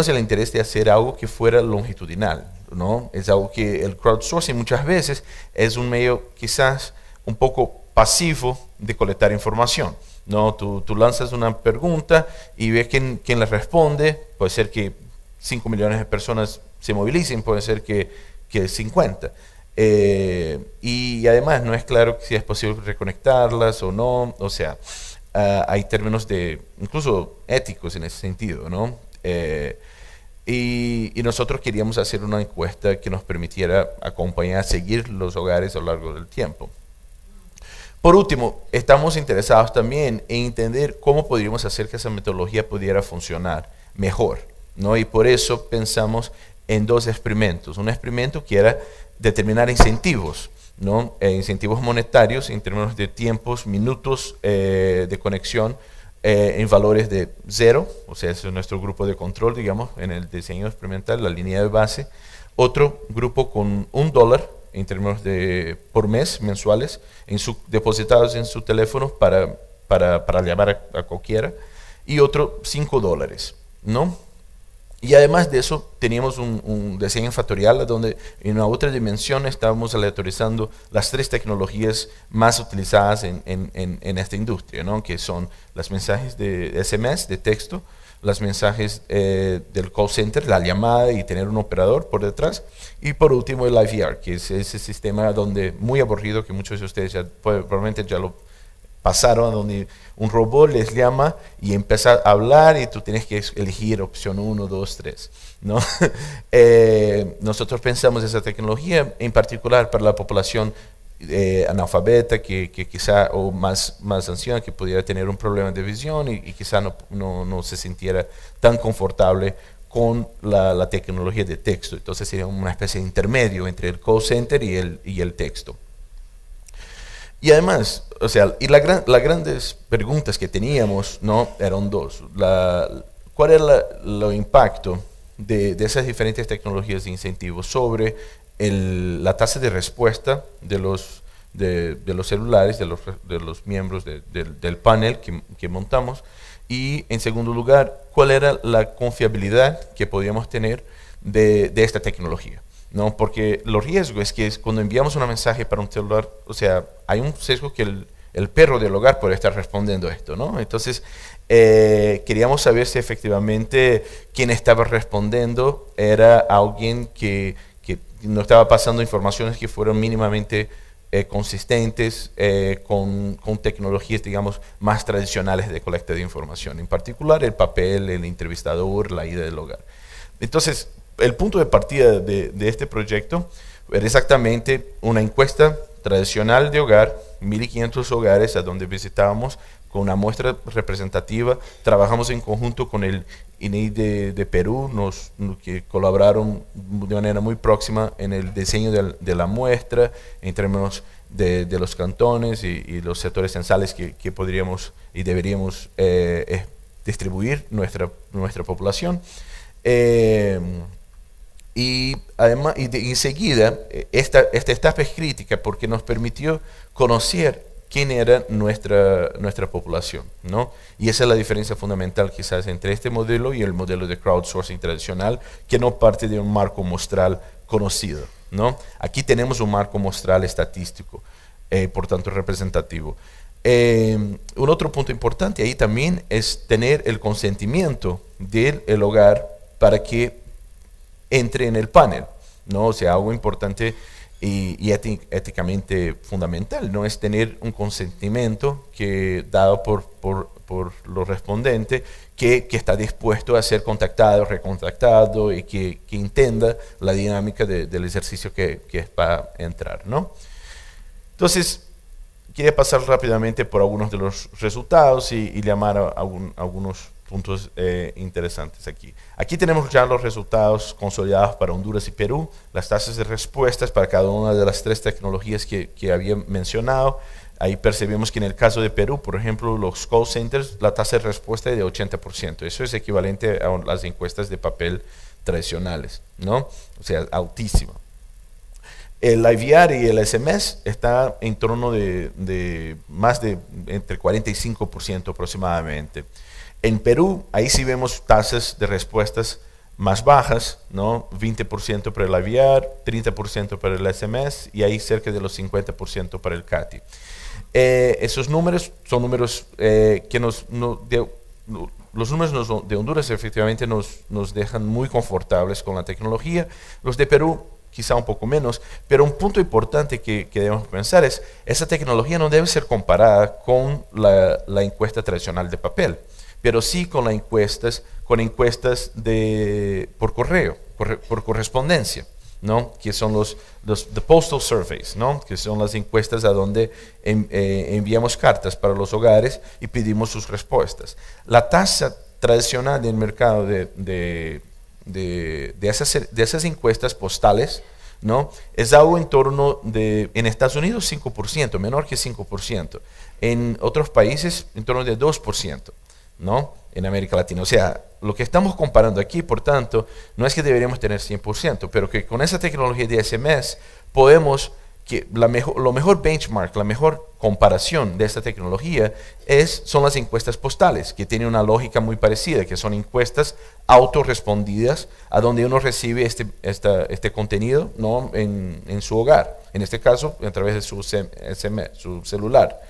el interés de hacer algo que fuera longitudinal, ¿no? Es algo que el crowdsourcing muchas veces es un medio quizás un poco pasivo de colectar información, ¿no? Tú lanzas una pregunta y ves quién la responde. Puede ser que 5 millones de personas se movilicen, puede ser que 50. Y además no es claro si es posible reconectarlas o no. O sea, hay términos incluso éticos en ese sentido, ¿no? Y nosotros queríamos hacer una encuesta que nos permitiera acompañar, seguir los hogares a lo largo del tiempo. Por último, estamos interesados también en entender cómo podríamos hacer que esa metodología pudiera funcionar mejor, ¿no? Y por eso pensamos en 2 experimentos. Un experimento que era determinar incentivos, ¿no? Incentivos monetarios en términos de tiempos, minutos de conexión en valores de 0, o sea, ese es nuestro grupo de control, digamos, en el diseño experimental, la línea de base. Otro grupo con $1 en términos por mes, mensuales, depositados en su teléfono para llamar a cualquiera, y otro $5, ¿no? Y además de eso, teníamos un diseño factorial donde en una otra dimensión estábamos aleatorizando las 3 tecnologías más utilizadas en esta industria, ¿no? Que son los mensajes de SMS, de texto, los mensajes del call center, la llamada y tener un operador por detrás, y por último el IVR, que es ese sistema muy aburrido que muchos de ustedes probablemente ya lo pasaron, donde un robot les llama y empieza a hablar y tú tienes que elegir opción 1, 2, 3, ¿no? Nosotros pensamos esa tecnología en particular para la población analfabeta, que quizá, o más anciana, que pudiera tener un problema de visión y quizá no se sintiera tan confortable con la tecnología de texto. Entonces sería una especie de intermedio entre el call center y el texto. Y además, o sea, las grandes preguntas que teníamos, ¿no?, eran dos. ¿Cuál era el impacto de esas diferentes tecnologías de incentivos sobre la tasa de respuesta de los celulares, de los miembros del panel que montamos? Y en segundo lugar, ¿cuál era la confiabilidad que podíamos tener de esta tecnología? ¿No? Porque los riesgos es que cuando enviamos un mensaje para un celular, o sea, hay un sesgo que el perro del hogar puede estar respondiendo esto, ¿no? Entonces, queríamos saber si efectivamente quien estaba respondiendo era alguien que no estaba pasando informaciones que fueron mínimamente consistentes con tecnologías, digamos, más tradicionales de colecta de información, en particular el papel, el entrevistador, la ida del hogar. Entonces, el punto de partida de este proyecto era exactamente una encuesta tradicional de hogar, 1.500 hogares a donde visitábamos con una muestra representativa. Trabajamos en conjunto con el INEI de Perú, que colaboraron de manera muy próxima en el diseño de la muestra, en términos de los cantones y los sectores censales que podríamos y deberíamos distribuir nuestra población. Y además, enseguida, esta etapa es crítica porque nos permitió conocer quién era nuestra población, ¿no? Y esa es la diferencia fundamental quizás entre este modelo y el modelo de crowdsourcing tradicional, que no parte de un marco muestral conocido, ¿no? Aquí tenemos un marco muestral estadístico, por tanto representativo. Un otro punto importante ahí también es tener el consentimiento del hogar para que entre en el panel, ¿no? O sea, algo importante y éticamente fundamental, ¿no? Es tener un consentimiento dado por los respondentes que está dispuesto a ser contactado, recontactado y que entienda la dinámica del ejercicio que va a entrar, ¿no? Entonces, quería pasar rápidamente por algunos de los resultados y llamar a algunos puntos interesantes aquí. Aquí tenemos ya los resultados consolidados para Honduras y Perú, las tasas de respuestas para cada una de las tres tecnologías que había mencionado. Ahí percibimos que en el caso de Perú, por ejemplo, los call centers, la tasa de respuesta es de 80%. Eso es equivalente a las encuestas de papel tradicionales, ¿no? O sea, altísima. El IVR y el SMS está en torno de más de entre 45% aproximadamente. En Perú, ahí sí vemos tasas de respuestas más bajas, ¿no? 20% para el IVR, 30% para el SMS y ahí cerca de los 50% para el CATI. Esos números son números los números de Honduras efectivamente nos dejan muy confortables con la tecnología. Los de Perú quizá un poco menos, pero un punto importante que debemos pensar es esa tecnología no debe ser comparada con la encuesta tradicional de papel, pero sí con encuestas por correo, por correspondencia, ¿no? Que son los the postal surveys, ¿no? Que son las encuestas a donde enviamos cartas para los hogares y pedimos sus respuestas. La tasa tradicional del mercado de esas encuestas postales, ¿no? Es algo en torno en Estados Unidos 5%, menor que 5%. En otros países en torno de 2%, ¿no? En América Latina. O sea, lo que estamos comparando aquí, por tanto, no es que deberíamos tener 100%, pero que con esa tecnología de SMS podemos, lo mejor benchmark, la mejor comparación de esta tecnología son las encuestas postales, que tienen una lógica muy parecida, que son encuestas autorrespondidas, a donde uno recibe este contenido, ¿no? en su hogar, en este caso a través de su celular,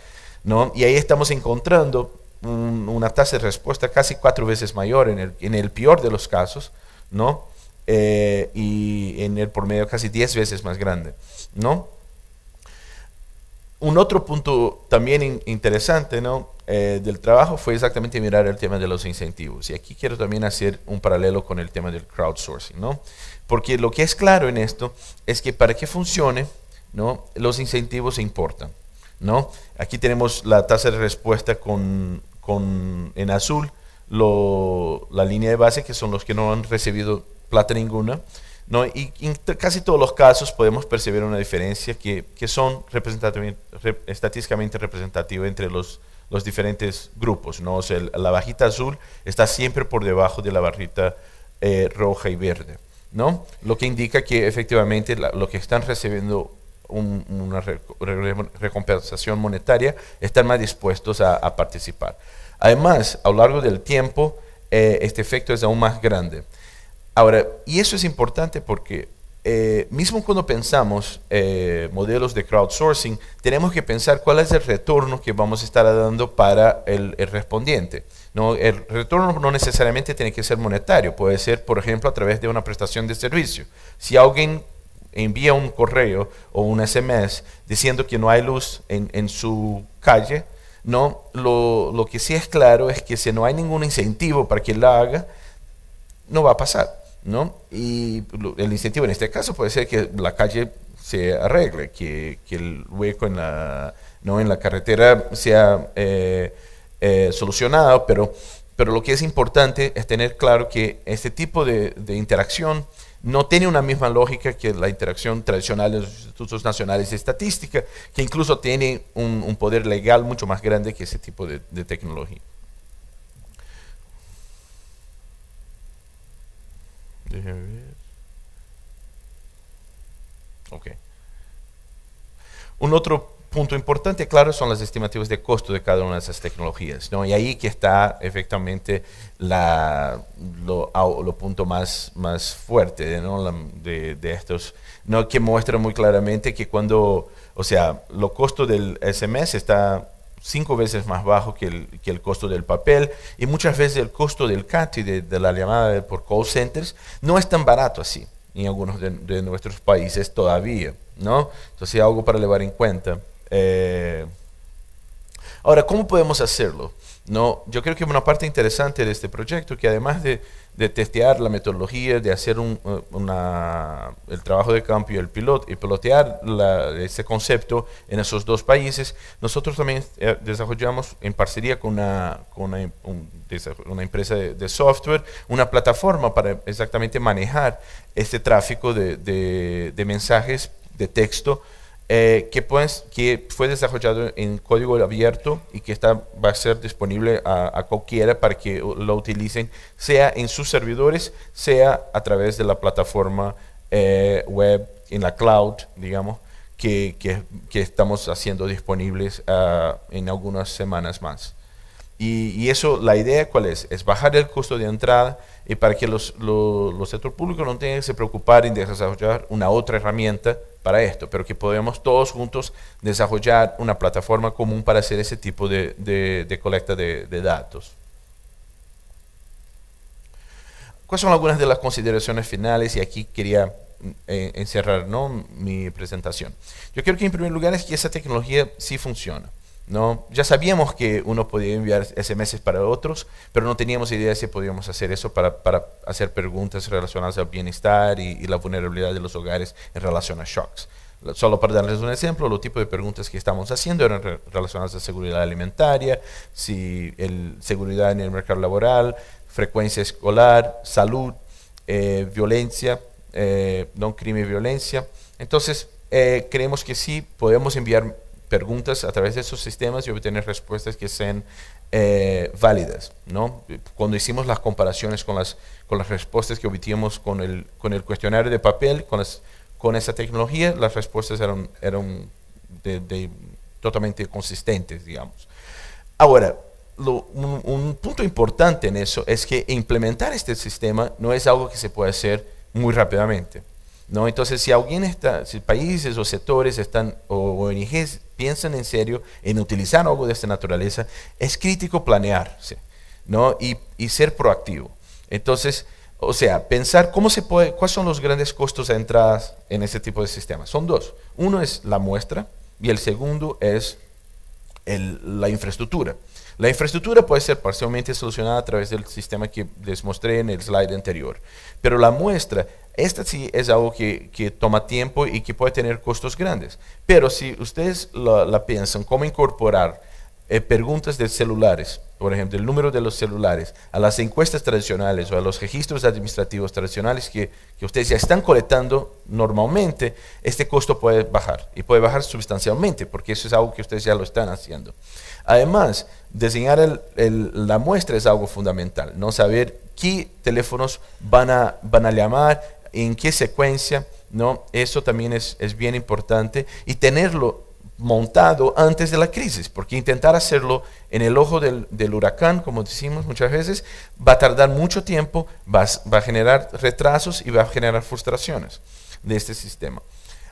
¿no? Y ahí estamos encontrando una tasa de respuesta casi 4 veces mayor en el peor de los casos, ¿no? Y en el promedio casi 10 veces más grande, ¿no? Un otro punto también interesante, ¿no? Del trabajo fue exactamente mirar el tema de los incentivos. Y aquí quiero también hacer un paralelo con el tema del crowdsourcing, ¿no? Porque lo que es claro en esto es que para que funcione, ¿no? Los incentivos importan, ¿no? Aquí tenemos la tasa de respuesta en azul, la línea de base, que son los que no han recibido plata ninguna, ¿no? Y en casi todos los casos podemos percibir una diferencia que son estadísticamente representativas entre los diferentes grupos, ¿no? O sea, la barrita azul está siempre por debajo de la barrita roja y verde, ¿no? Lo que indica que efectivamente lo que están recibiendo una recompensación monetaria están más dispuestos a participar. Además, a lo largo del tiempo, este efecto es aún más grande. Ahora, y eso es importante porque mismo cuando pensamos modelos de crowdsourcing, tenemos que pensar cuál es el retorno que vamos a estar dando para el respondiente, ¿no? El retorno no necesariamente tiene que ser monetario, puede ser, por ejemplo, a través de una prestación de servicio. Si alguien envía un correo o un SMS diciendo que no hay luz en su calle, ¿no? Lo que sí es claro es que si no hay ningún incentivo para que la haga, no va a pasar, ¿no? Y el incentivo en este caso puede ser que la calle se arregle, que el hueco en la carretera sea solucionado, pero lo que es importante es tener claro que este tipo de interacción no tiene una misma lógica que la interacción tradicional de los institutos nacionales de estadística, que incluso tiene un poder legal mucho más grande que ese tipo de tecnología. Déjame ver. Ok. Un otro punto importante, claro, son las estimativas de costo de cada una de esas tecnologías, ¿no? Y ahí que está efectivamente lo punto más fuerte, ¿no? de estos, ¿no? Que muestra muy claramente que cuando, o sea, lo costo del SMS está 5 veces más bajo que el costo del papel, y muchas veces el costo del CAT y de la llamada por call centers no es tan barato así en algunos de nuestros países todavía, ¿no? Entonces, algo para llevar en cuenta. Ahora, ¿cómo podemos hacerlo? No, yo creo que una parte interesante de este proyecto, que además de testear la metodología, de hacer el trabajo de campo y el pilotear ese concepto en esos dos países, nosotros también desarrollamos en parcería con una empresa de software, una plataforma para exactamente manejar este tráfico de mensajes de texto que fue desarrollado en código abierto y que va a ser disponible a cualquiera para que lo utilicen, sea en sus servidores, sea a través de la plataforma web, en la cloud, digamos, que estamos haciendo disponibles en algunas semanas más. Y eso, la idea, ¿cuál es? Es bajar el costo de entrada y para que los sector público no tengan que se preocupar en desarrollar una otra herramienta para esto, pero que podemos todos juntos desarrollar una plataforma común para hacer ese tipo de colecta de datos. ¿Cuáles son algunas de las consideraciones finales? Y aquí quería encerrar, ¿no?, mi presentación. Yo creo que en primer lugar es que esa tecnología sí funciona, ¿no? Ya sabíamos que uno podía enviar SMS para otros, pero no teníamos idea si podíamos hacer eso para hacer preguntas relacionadas al bienestar y la vulnerabilidad de los hogares en relación a shocks. Solo para darles un ejemplo, los tipos de preguntas que estamos haciendo eran relacionadas a seguridad alimentaria, seguridad en el mercado laboral, frecuencia escolar, salud, violencia, no crimen y violencia. Entonces, creemos que sí podemos enviar preguntas a través de esos sistemas y obtener respuestas que sean válidas, ¿no? Cuando hicimos las comparaciones con las respuestas que obtuvimos con el cuestionario de papel, con esa tecnología, las respuestas eran totalmente consistentes, digamos. Ahora, un punto importante en eso es que implementar este sistema no es algo que se puede hacer muy rápidamente, ¿no? Entonces, si países o sectores o ONGs piensan en serio en utilizar algo de esta naturaleza, es crítico planearse, ¿no? Y ser proactivo. Entonces, o sea, pensar cuáles son los grandes costos de entrada en este tipo de sistemas. Son dos. Uno es la muestra y el segundo es la infraestructura. La infraestructura puede ser parcialmente solucionada a través del sistema que les mostré en el slide anterior. Pero la muestra, esta sí es algo que toma tiempo y que puede tener costos grandes. Pero si ustedes la piensan, cómo incorporar preguntas de celulares por ejemplo, el número de los celulares, a las encuestas tradicionales o a los registros administrativos tradicionales que ustedes ya están colectando normalmente, este costo puede bajar, y puede bajar sustancialmente, porque eso es algo que ustedes ya lo están haciendo. Además, diseñar la muestra es algo fundamental, ¿no? Saber qué teléfonos van a llamar, en qué secuencia, ¿no? Eso también es bien importante, y tenerlo montado antes de la crisis, porque intentar hacerlo en el ojo del huracán, como decimos muchas veces, va a tardar mucho tiempo, va a generar retrasos y va a generar frustraciones de este sistema.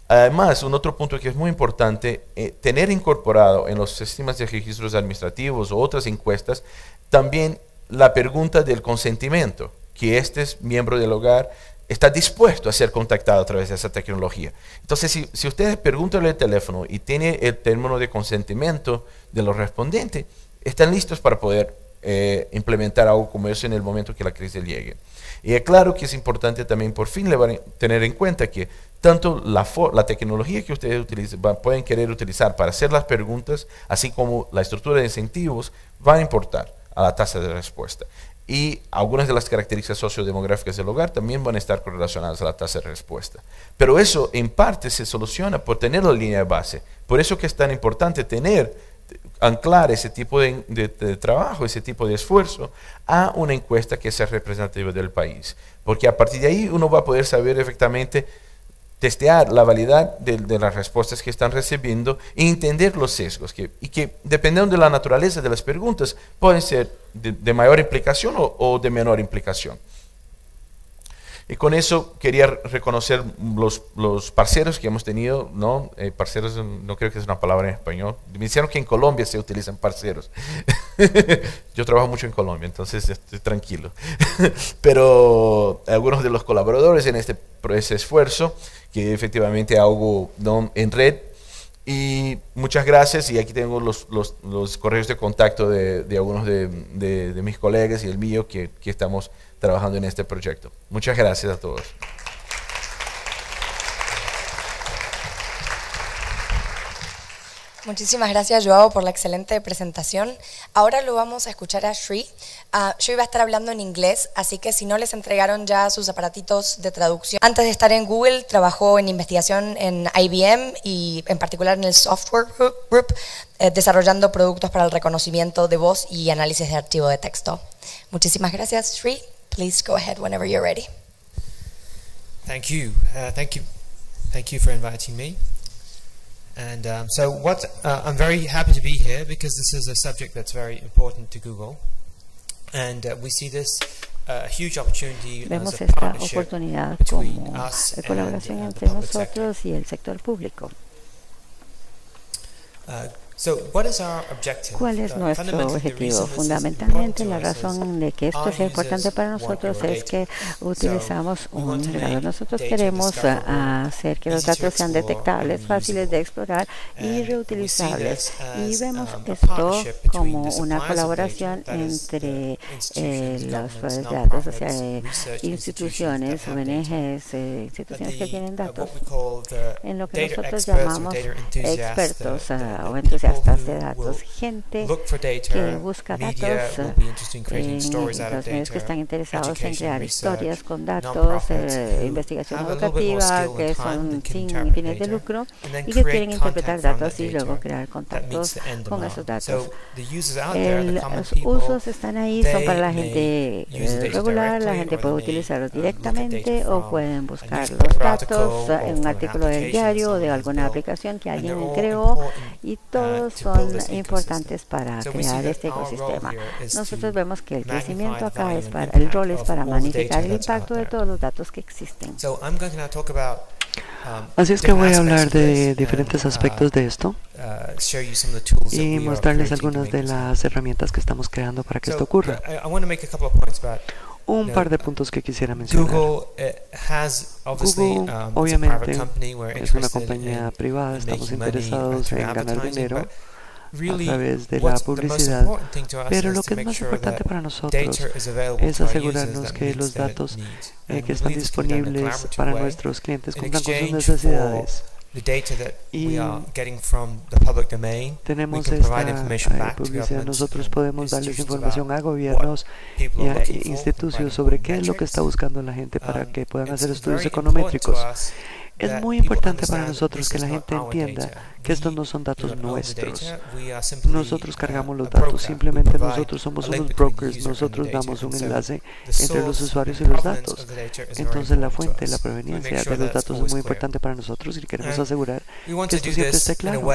Además, un otro punto que es muy importante, tener incorporado en los sistemas de registros administrativos o otras encuestas, también la pregunta del consentimiento, que este miembro del hogar está dispuesto a ser contactado a través de esa tecnología. Entonces, si ustedes preguntan el teléfono y tiene el término de consentimiento de los respondientes, están listos para poder implementar algo como eso en el momento que la crisis llegue. Y es claro que es importante también, por fin, tener en cuenta que tanto la tecnología que ustedes utilizan, pueden querer utilizar para hacer las preguntas, así como la estructura de incentivos, van a importar a la tasa de respuesta. Y algunas de las características sociodemográficas del hogar también van a estar correlacionadas a la tasa de respuesta. Pero eso en parte se soluciona por tener la línea de base. Por eso que es tan importante anclar ese tipo de trabajo, ese tipo de esfuerzo a una encuesta que sea representativa del país. Porque a partir de ahí uno va a poder saber efectivamente testear la validad de las respuestas que están recibiendo e entender los sesgos y que dependiendo de la naturaleza de las preguntas pueden ser de mayor implicación o de menor implicación. Y con eso quería reconocer los parceros que hemos tenido, ¿no? Parceros no creo que es una palabra en español. Me dijeron que en Colombia se utilizan parceros. Yo trabajo mucho en Colombia, entonces estoy tranquilo. Pero algunos de los colaboradores en este esfuerzo, que efectivamente hago, ¿no?, en red. Y muchas gracias, y aquí tengo los correos de contacto de algunos de mis colegas y el mío que estamos trabajando en este proyecto. Muchas gracias a todos. Muchísimas gracias, Joao, por la excelente presentación. Ahora lo vamos a escuchar a Shri. Shri va a estar hablando en inglés, así que si no les entregaron ya sus aparatitos de traducción. Antes de estar en Google, trabajó en investigación en IBM y en particular en el Software Group, desarrollando productos para el reconocimiento de voz y análisis de archivo de texto. Muchísimas gracias, Shri. Please go ahead whenever you're ready. Thank you. Thank you for inviting me. And I'm very happy to be here because this is a subject that's very important to Google. And we see this huge opportunity Vemos as a esta partnership oportunidad between como us colaboración and entre the public sector. nosotros y el sector público. ¿Cuál es nuestro objetivo? Fundamentalmente, la razón de que esto sea importante para nosotros es que utilizamos un navegador. Nosotros queremos hacer que los datos sean detectables, fáciles de explorar y reutilizables. Y vemos esto como una colaboración entre los proveedores de datos, o sea, instituciones, ONGs, instituciones que tienen datos, en lo que nosotros llamamos expertos o entusiastas de datos, gente que busca datos en los medios que están interesados en crear historias con datos, investigación educativa, que son sin fines de lucro y que quieren interpretar datos y luego crear contactos con esos datos. Los usos están ahí, son para la gente regular, la gente puede utilizarlos directamente o pueden buscar los datos en un artículo del diario o de alguna aplicación que alguien creó, y todos son importantes para crear este ecosistema. Nosotros vemos que el crecimiento acá el rol es para magnificar el impacto de todos los datos que existen. Así es que voy a hablar de diferentes aspectos de esto y mostrarles algunas de las herramientas que estamos creando para que esto ocurra. Un par de puntos que quisiera mencionar. Google, obviamente, es una compañía privada, estamos interesados en ganar dinero a través de la publicidad, pero lo que es más importante para nosotros es asegurarnos que los datos que están disponibles para nuestros clientes cumplan con sus necesidades. y tenemos esta publicidad. Nosotros podemos darles información a gobiernos y a instituciones sobre qué es lo que está buscando la gente para que puedan hacer estudios econométricos. Es muy importante para nosotros que la gente entienda que estos no son datos nuestros. Nosotros cargamos los datos, simplemente nosotros somos unos brokers, nosotros damos un enlace entre los usuarios y los datos. Entonces la fuente, la proveniencia de los datos es muy importante para nosotros y queremos asegurar que esto siempre esté claro.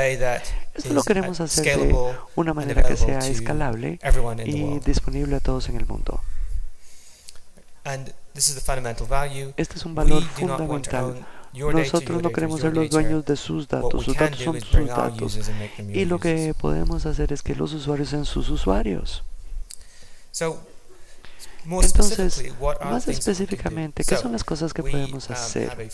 Esto lo queremos hacer de una manera que sea escalable y disponible a todos en el mundo. Este es un valor fundamental. Nosotros no queremos ser los dueños de sus datos son sus datos. Y lo que podemos hacer es que los usuarios sean sus usuarios. Entonces, más específicamente, ¿qué son las cosas que podemos hacer?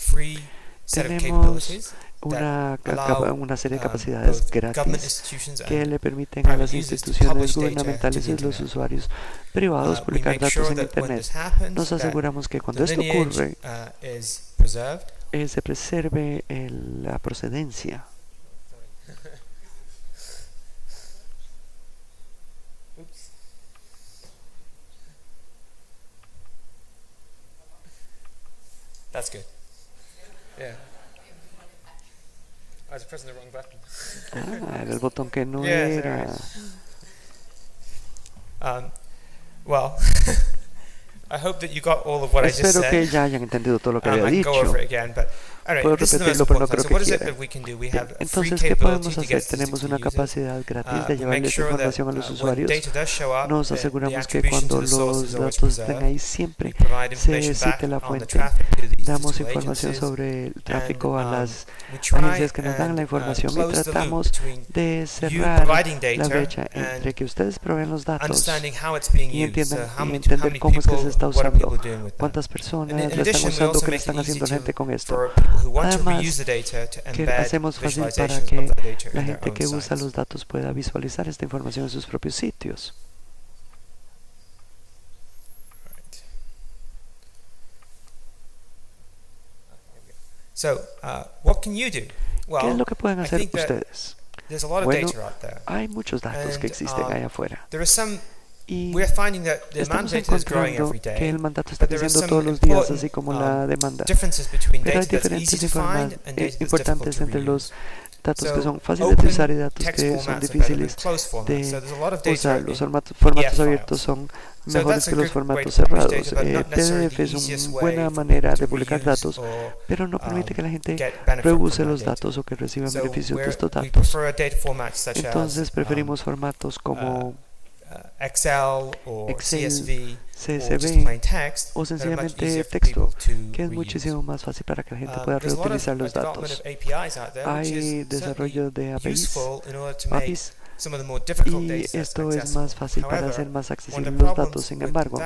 Tenemos una serie de capacidades gratis que le permiten a las instituciones gubernamentales y los usuarios privados publicar datos en Internet. Nos aseguramos que cuando esto ocurre, se preserve la procedencia. That's good. Yeah. I was pressing the wrong button. Era el botón que no era. Well, I hope that you got all of what I just said. Espero que ya hayan entendido todo lo que había dicho. Go over it again, but puedo repetirlo, pero no creo que quiera. Entonces, ¿qué podemos hacer? Tenemos una capacidad gratis de llevarles información a los usuarios. Nos aseguramos que cuando los datos estén ahí siempre se cite la fuente. Damos información sobre el tráfico a las agencias que nos dan la información y tratamos de cerrar la brecha entre que ustedes proveen los datos y entender cómo es que se está usando, cuántas personas lo están usando, qué le están haciendo la gente con esto. Además, que hacemos fácil para que la gente que usa los datos pueda visualizar esta información en sus propios sitios. ¿Qué es lo que pueden hacer ustedes? Bueno, hay muchos datos que existen allá afuera. Y estamos encontrando que el mandato está creciendo todos los días, así como la demanda. Pero hay diferencias importantes entre los datos que son fáciles de usar y datos que son difíciles de usar. Los formatos abiertos son mejores que los formatos cerrados. PDF es una buena manera de publicar datos, pero no permite que la gente reuse los datos o que reciban beneficios de estos datos. Entonces preferimos formatos como Excel, CSV o sencillamente texto, que es muchísimo más fácil para que la gente pueda reutilizar los datos. Hay desarrollo de APIs, y esto es más fácil para hacer más accesibles los datos. Sin embargo,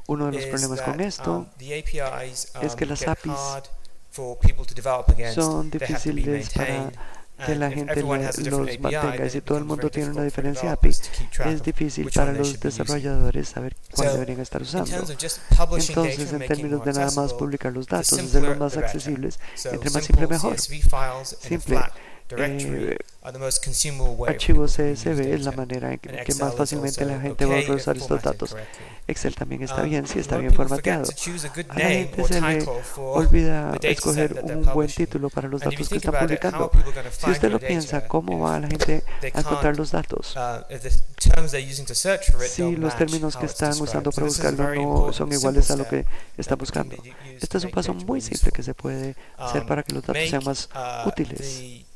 uno de los problemas con esto es que las APIs son difíciles para que la gente los mantenga, y si todo el mundo tiene una diferencia API, es difícil para los desarrolladores saber cuál deberían estar usando. Entonces, en términos de nada más publicar los datos, hacerlos más accesibles, entre más simple mejor. Simple. Archivos CSV es la manera en que más fácilmente la gente va a usar estos datos. Excel también está bien si está bien formateado. A la gente se le olvida escoger un buen título para los datos que están publicando. Si usted lo piensa, ¿cómo va la gente a encontrar los datos? Si los términos que están usando para buscarlo no son iguales a lo que están buscando. Este es un paso muy simple que se puede hacer para que los datos sean más útiles.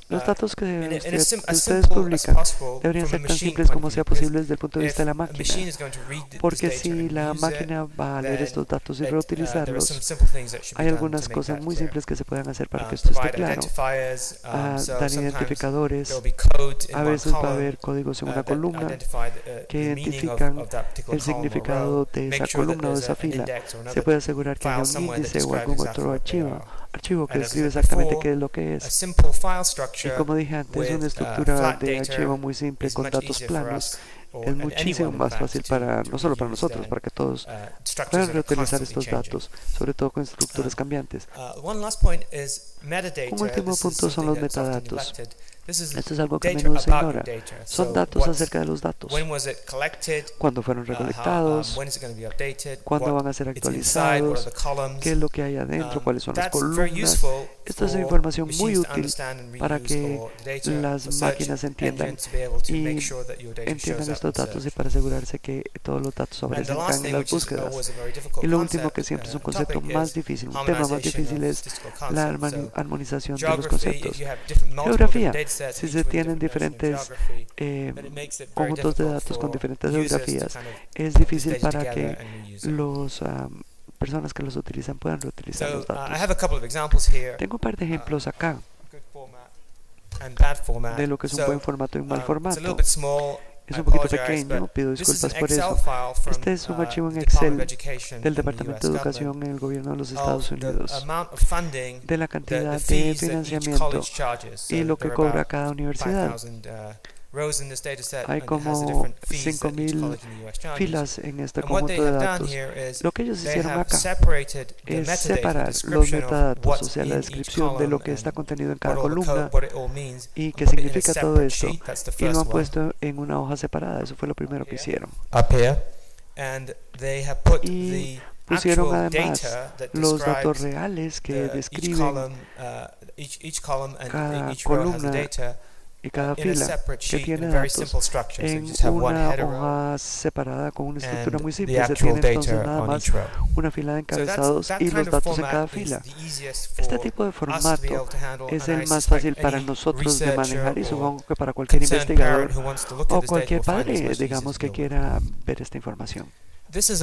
Los datos que ustedes publican deberían ser tan simples como sea posible desde el punto de vista de la máquina, porque si la máquina va a leer estos datos y reutilizarlos, hay algunas cosas muy simples que se pueden hacer para que esto esté claro. Dar identificadores, a veces va a haber códigos en una columna que identifican el significado de esa columna o de esa fila. Se puede asegurar que haya un índice o algún otro archivo que describe exactamente qué es lo que es. Y como dije antes, una estructura de archivo muy simple con datos planos es muchísimo más fácil para, no solo para nosotros, para que todos puedan reutilizar estos datos, sobre todo con estructuras cambiantes. Un último punto son los metadatos. Esto es algo que a menudo se ignora. Son datos acerca de los datos. ¿Cuándo fueron recolectados? ¿Cuándo van a ser actualizados? ¿Qué es lo que hay adentro? ¿Cuáles son las columnas? Esta es información muy útil para que las máquinas entiendan y entiendan estos datos y para asegurarse que todos los datos aparezcan en las búsquedas. Y lo último, que siempre es un concepto más difícil, un tema más difícil, es la armonización de los conceptos. Geografía. Si se tienen diferentes conjuntos de datos con diferentes geografías, es difícil para que los personas que los utilizan puedan reutilizar los datos. Tengo un par de ejemplos acá de lo que es un buen formato y un mal formato. Es un poquito pequeño, pido disculpas por eso. Este es un archivo en Excel del Departamento de Educación en el Gobierno de los Estados Unidos, de la cantidad de financiamiento y lo que cobra cada universidad. Hay como 5.000 filas en este conjunto de datos. Lo que ellos hicieron acá es separar los metadatos, o sea, la descripción de lo que está contenido en cada columna y qué significa todo esto, y lo han puesto en una hoja separada. Eso fue lo primero que hicieron. Y pusieron además los datos reales que describen cada columna y cada fila que tiene datos en una hoja separada con una estructura muy simple. Se tiene entonces nada más una fila de encabezados y los datos en cada fila. Este tipo de formato es el más fácil para nosotros de manejar y supongo que para cualquier investigador o cualquier padre, digamos, que quiera ver esta información. Este es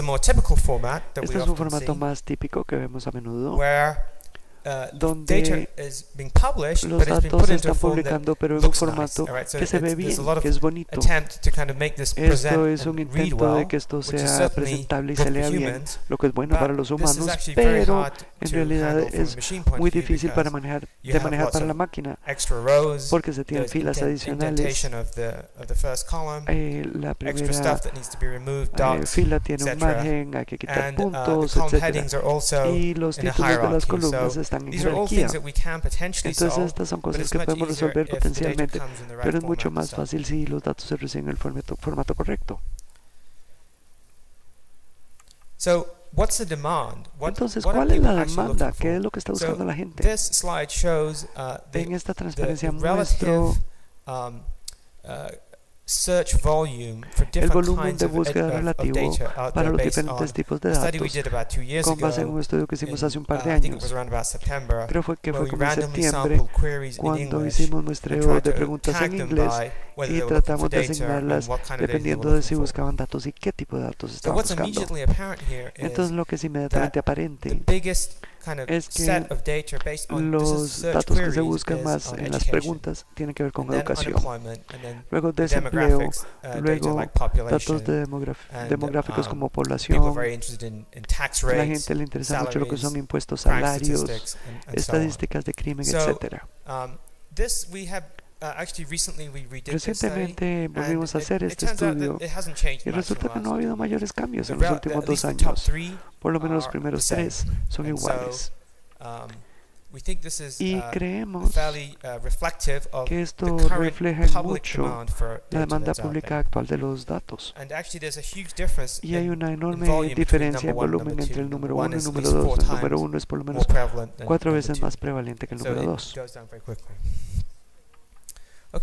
un formato más típico que vemos a menudo, donde los datos se están publicando, pero en un formato que se ve bien, que es bonito. Esto es un intento de que esto sea presentable y se lea bien, lo que es bueno para los humanos, pero en realidad es muy difícil de manejar para la máquina, porque se tienen filas adicionales. La primera fila tiene un margen, hay que quitar puntos, etc. Y los títulos de las columnas están en jerarquía. Entonces estas son cosas que podemos resolver potencialmente, pero es mucho más fácil si los datos se reciben en el formato correcto. Entonces, ¿cuál es la demanda? ¿Qué es lo que está buscando la gente? En esta transparencia muestro el volumen de búsqueda relativo para los diferentes tipos de datos, con base en un estudio que hicimos hace un par de años. Creo que fue como en septiembre, cuando hicimos muestreo de preguntas en inglés y tratamos de asignarlas dependiendo de si buscaban datos y qué tipo de datos estaban buscando. Entonces, lo que es inmediatamente aparente es que los datos que se buscan más en las preguntas tienen que ver con educación, luego desempleo, luego datos de demográficos como población. A la gente le interesa mucho lo que son impuestos, salarios, estadísticas de crimen, etc. Recientemente volvimos a hacer este estudio y resulta que no ha habido mayores cambios en los últimos 2 años. Por lo menos los primeros 3 son iguales. Y creemos que esto refleja mucho la demanda pública actual de los datos. Y hay una enorme diferencia en volumen entre el número 1 y el número 2. El número 1 es por lo menos 4 veces más prevalente que el número 2. Me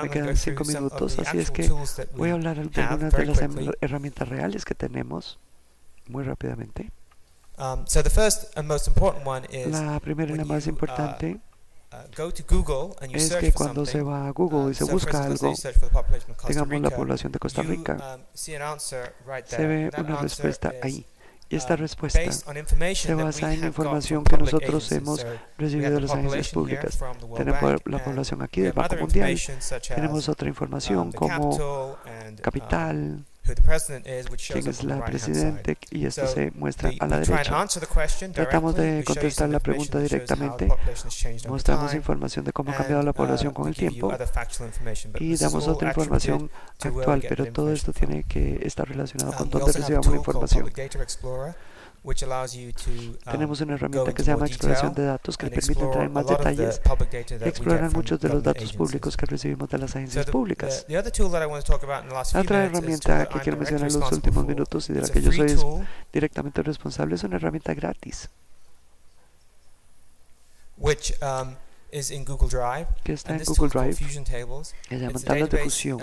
quedan 5 minutos, así es que voy a hablar de algunas de las herramientas reales que tenemos muy rápidamente. La primera y la más importante es que cuando se va a Google y se busca algo, digamos la población de Costa Rica, se ve una respuesta ahí. Y esta respuesta se basa en información que nosotros hemos recibido de las agencias públicas. Tenemos la población aquí del Banco Mundial, tenemos otra información como capital, quién es la presidente, y esto se muestra a la derecha. Tratamos de contestar la pregunta directamente, mostramos información de cómo ha cambiado la población con el tiempo y damos otra información actual, pero todo esto tiene que estar relacionado con dónde recibamos la información. Tenemos una herramienta que se llama exploración de datos que le permite entrar en más detalles y explorar muchos de los datos públicos que recibimos de las agencias públicas. La otra herramienta que quiero mencionar en los últimos minutos y de la que yo soy directamente responsable es una herramienta gratis que está en Google Drive, que se llama tablas de fusión.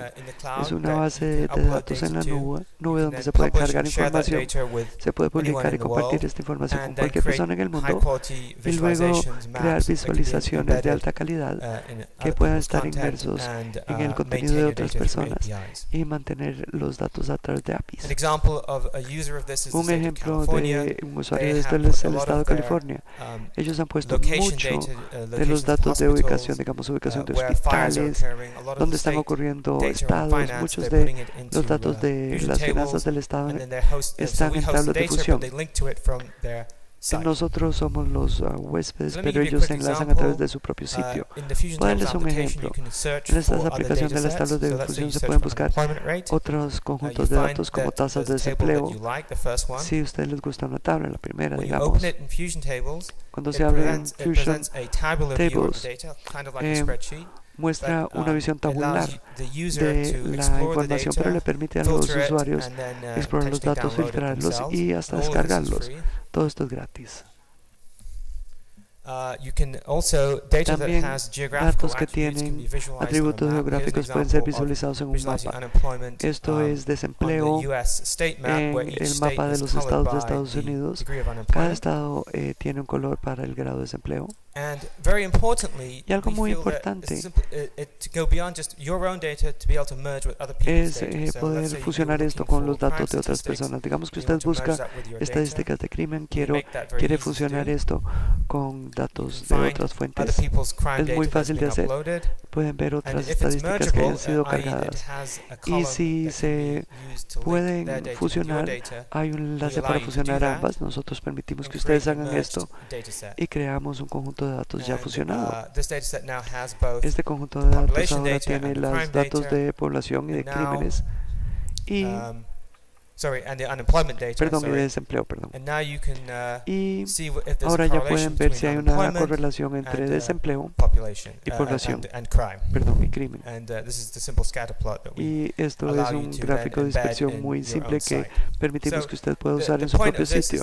Es una base de datos en la nube donde se puede cargar información, se puede publicar y compartir esta información con cualquier persona en el mundo y luego crear visualizaciones de alta calidad que puedan estar inmersos en el contenido de otras personas y mantener los datos a través de APIs. Un ejemplo de un usuario de esto es el estado de California. Ellos han puesto mucho de los datos de ubicación, digamos ubicación de hospitales, donde están ocurriendo estados, muchos de los datos de las finanzas del estado están en tablas de fusión. Nosotros somos los huéspedes, pero ellos se enlazan a través de su propio sitio. Para darles un ejemplo, en estas aplicaciones de las tablas de fusión se pueden buscar otros conjuntos de datos como tasas de desempleo. Si a ustedes les gusta una tabla, la primera, digamos, cuando se habla en Fusion Tables, muestra una visión tabular de la información, pero le permite a los usuarios explorar los datos, filtrarlos y hasta descargarlos. Todo esto es gratis. También datos que tienen atributos geográficos pueden ser visualizados en un mapa. Esto es desempleo en el mapa de los estados de Estados Unidos. Cada estado tiene un color para el grado de desempleo. Y algo muy importante es poder fusionar esto con los datos de otras personas. Digamos que usted busca estadísticas de crimen, quiere fusionar esto con datos de otras fuentes. Es muy fácil de hacer. Pueden ver otras estadísticas que hayan sido cargadas. Y si se pueden fusionar, hay un enlace para fusionar ambas. Nosotros permitimos que ustedes hagan esto y creamos un conjunto de datos ya fusionado. Este conjunto de datos ahora tiene los datos de población y de crímenes y perdón, y de desempleo, perdón. Y ahora ya pueden ver si hay una correlación entre desempleo y población, perdón, y crimen. Y esto es un gráfico de dispersión muy simple que permitimos que usted pueda usar en su propio sitio.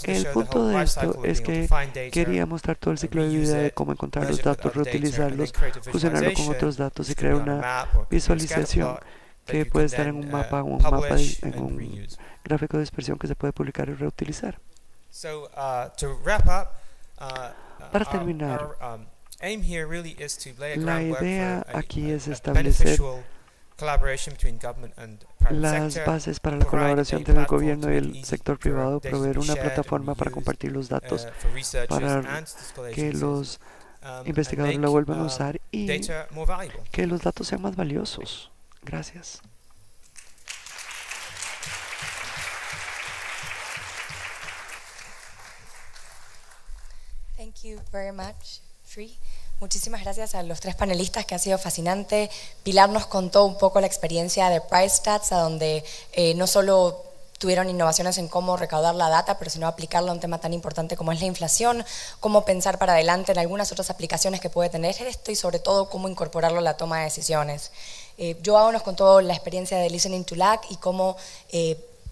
El punto de esto es que quería mostrar todo el ciclo de vida de cómo encontrar los datos, reutilizarlos, fusionarlo con otros datos y crear una visualización que puede estar en un mapa, en un gráfico de dispersión que se puede publicar y reutilizar. Para terminar, la idea aquí es establecer las bases para la colaboración entre el gobierno y el sector privado, proveer una plataforma para compartir los datos, para que los investigadores lo vuelvan a usar y que los datos sean más valiosos. Gracias. Thank you very much, Sri. Muchísimas gracias a los tres panelistas, que ha sido fascinante. Pilar nos contó un poco la experiencia de PriceStats, a donde no solo tuvieron innovaciones en cómo recaudar la data, pero sino aplicarla a un tema tan importante como es la inflación, cómo pensar para adelante en algunas otras aplicaciones que puede tener esto y sobre todo cómo incorporarlo a la toma de decisiones. Joao nos contó la experiencia de Listening to Lag y cómo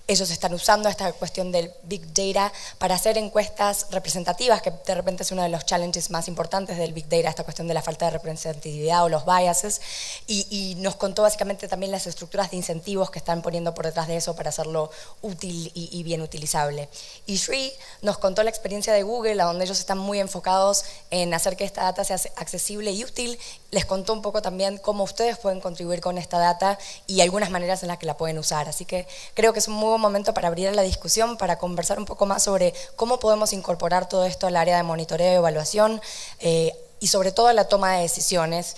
ellos están usando esta cuestión del Big Data para hacer encuestas representativas, que de repente es uno de los challenges más importantes del Big Data, esta cuestión de la falta de representatividad o los biases, y nos contó básicamente también las estructuras de incentivos que están poniendo por detrás de eso para hacerlo útil y bien utilizable. Y Sri nos contó la experiencia de Google, a donde ellos están muy enfocados en hacer que esta data sea accesible y útil. Les contó un poco también cómo ustedes pueden contribuir con esta data y algunas maneras en las que la pueden usar. Así que creo que es un muy buen momento para abrir la discusión, para conversar un poco más sobre cómo podemos incorporar todo esto al área de monitoreo y evaluación y sobre todo a la toma de decisiones.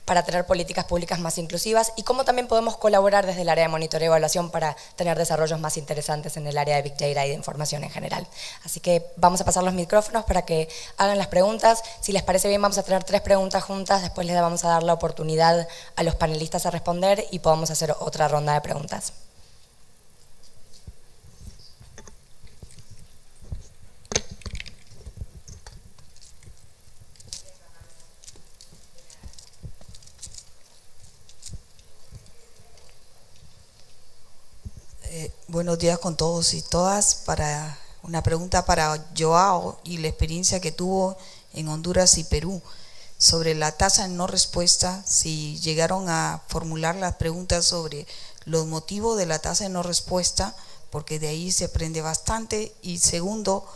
para tener políticas públicas más inclusivas y cómo también podemos colaborar desde el área de monitoreo y evaluación para tener desarrollos más interesantes en el área de Big Data y de información en general. Así que vamos a pasar los micrófonos para que hagan las preguntas. Si les parece bien, vamos a tener 3 preguntas juntas, después les vamos a dar la oportunidad a los panelistas a responder y podemos hacer otra ronda de preguntas. Buenos días con todos y todas. Para una pregunta para Joao y la experiencia que tuvo en Honduras y Perú sobre la tasa de no respuesta, si llegaron a formular las preguntas sobre los motivos de la tasa de no respuesta, porque de ahí se aprende bastante. Y segundo,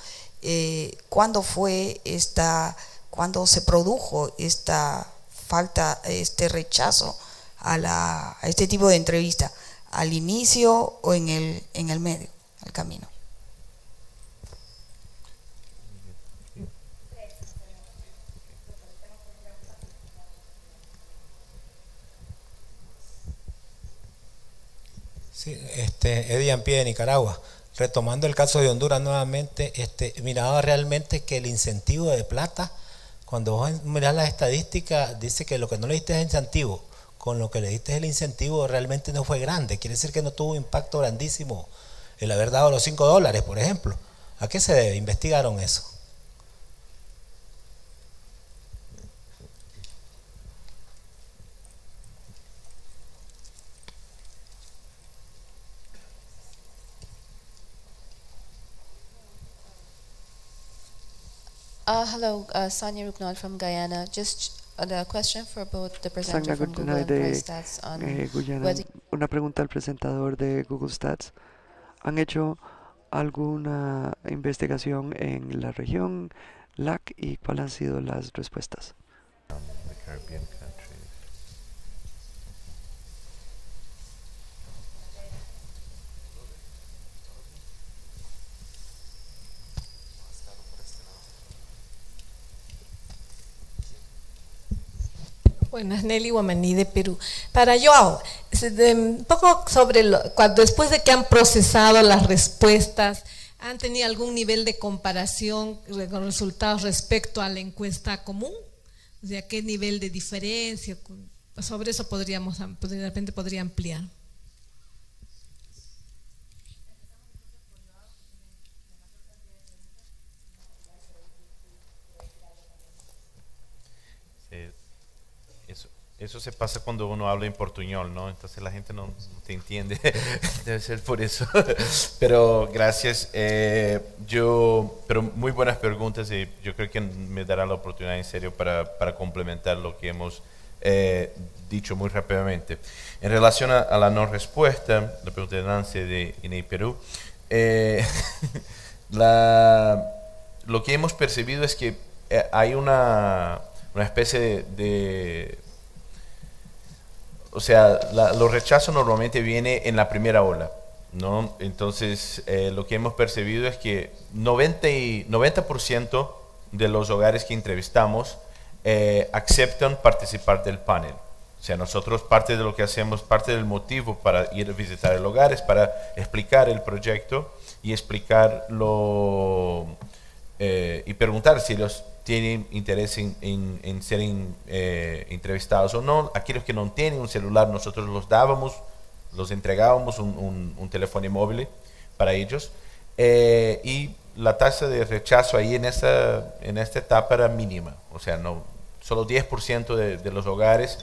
¿cuándo se produjo esta falta, este rechazo a este tipo de entrevista? ¿Al inicio o en el medio, al camino? Sí, Eddie Ampie de Nicaragua. Retomando el caso de Honduras nuevamente, miraba realmente que el incentivo de plata, cuando vos mirás las estadísticas, dice que lo que no le diste es incentivo, con lo que le diste el incentivo realmente no fue grande. Quiere decir que no tuvo un impacto grandísimo el haber dado los $5, por ejemplo. ¿A qué se debe? ¿Investigaron eso? Hello, Sonia Ruknal from Guyana. Just the question for both the presenter from Google and Price Stats on whether... Una pregunta al presentador de Google Stats. ¿Han hecho alguna investigación en la región LAC y cuáles han sido las respuestas? Buenas, Nelly Guamaní de Perú. Para Joao, un poco sobre después de que han procesado las respuestas, ¿han tenido algún nivel de comparación con resultados respecto a la encuesta común? O sea, ¿qué nivel de diferencia? Sobre eso de repente podría ampliar. Eso se pasa cuando uno habla en portuñol, ¿no? Entonces la gente no te entiende. Debe ser por eso. Pero gracias. Pero muy buenas preguntas y yo creo que me dará la oportunidad en serio para complementar lo que hemos dicho muy rápidamente. En relación a la no respuesta, la pregunta de Nancy de INEI Perú, lo que hemos percibido es que hay una especie de o sea, los rechazos normalmente vienen en la primera ola, ¿no? Entonces, lo que hemos percibido es que 90% de los hogares que entrevistamos aceptan participar del panel. O sea, nosotros parte de lo que hacemos, parte del motivo para ir a visitar el hogar es para explicar el proyecto y explicarlo y preguntar si los tienen interés en ser entrevistados o no. Aquellos que no tienen un celular, nosotros los entregábamos un teléfono móvil para ellos. Y la tasa de rechazo ahí en esta etapa era mínima. O sea, solo 10% de los hogares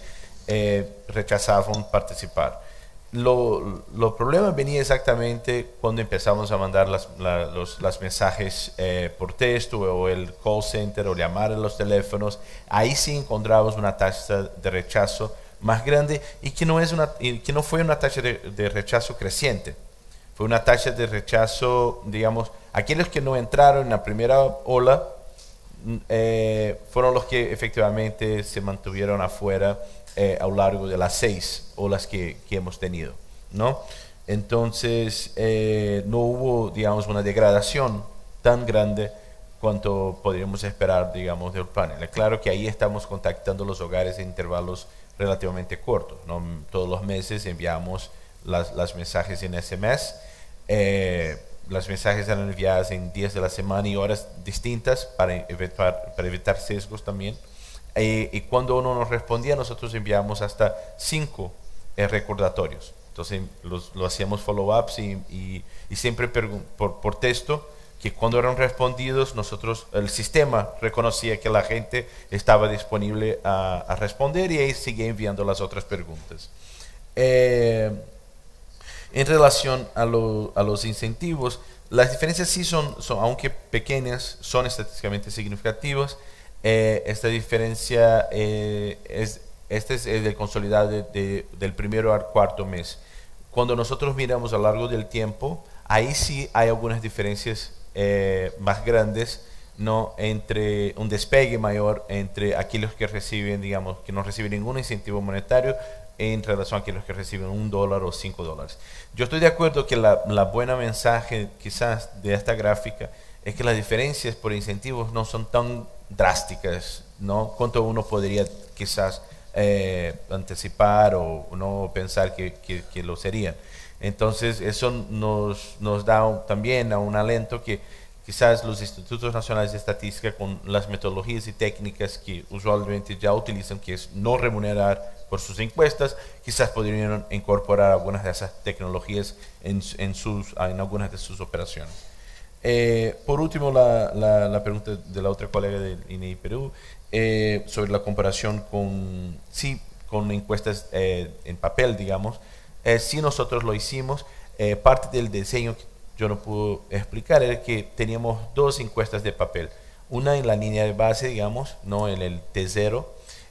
rechazaban participar. Los problemas venían exactamente cuando empezamos a mandar los mensajes por texto o el call center o llamar a los teléfonos. Ahí sí encontramos una tasa de rechazo más grande y que no fue una tasa de rechazo creciente. Fue una tasa de rechazo, digamos, aquellos que no entraron en la primera ola fueron los que efectivamente se mantuvieron afuera a lo largo de las 6 olas que hemos tenido, ¿no? Entonces, no hubo, digamos, una degradación tan grande cuanto podríamos esperar, digamos, del panel. Claro que ahí estamos contactando los hogares en intervalos relativamente corto, ¿no? Todos los meses enviamos las mensajes en SMS. Las mensajes eran enviadas en días de la semana y horas distintas para evitar sesgos también. Y cuando uno nos respondía, nosotros enviamos hasta 5 recordatorios. Entonces lo hacíamos follow-ups y siempre por texto, que cuando eran respondidos, el sistema reconocía que la gente estaba disponible a responder y ahí seguía enviando las otras preguntas. En relación a los incentivos, las diferencias sí son, aunque pequeñas, son estadísticamente significativas. Esta diferencia es el consolidado del primero al cuarto mes. Cuando nosotros miramos a lo largo del tiempo, ahí sí hay algunas diferencias más grandes, ¿no? Entre un despegue mayor entre aquellos que reciben, digamos, que no reciben ningún incentivo monetario en relación a aquellos que reciben $1 o $5. Yo estoy de acuerdo que la buena mensaje quizás de esta gráfica es que las diferencias por incentivos no son tan drásticas, ¿no? Cuanto uno podría quizás anticipar o no pensar que lo serían. Entonces eso nos da también un alento que quizás los institutos nacionales de estadística, con las metodologías y técnicas que usualmente ya utilizan, que es no remunerar por sus encuestas, quizás podrían incorporar algunas de esas tecnologías en algunas de sus operaciones. Por último, la pregunta de la otra colega del INEI Perú sobre la comparación con encuestas en papel, digamos. Sí, nosotros lo hicimos. Parte del diseño que yo no pude explicar era que teníamos 2 encuestas de papel. Una en la línea de base, digamos, no en el T0,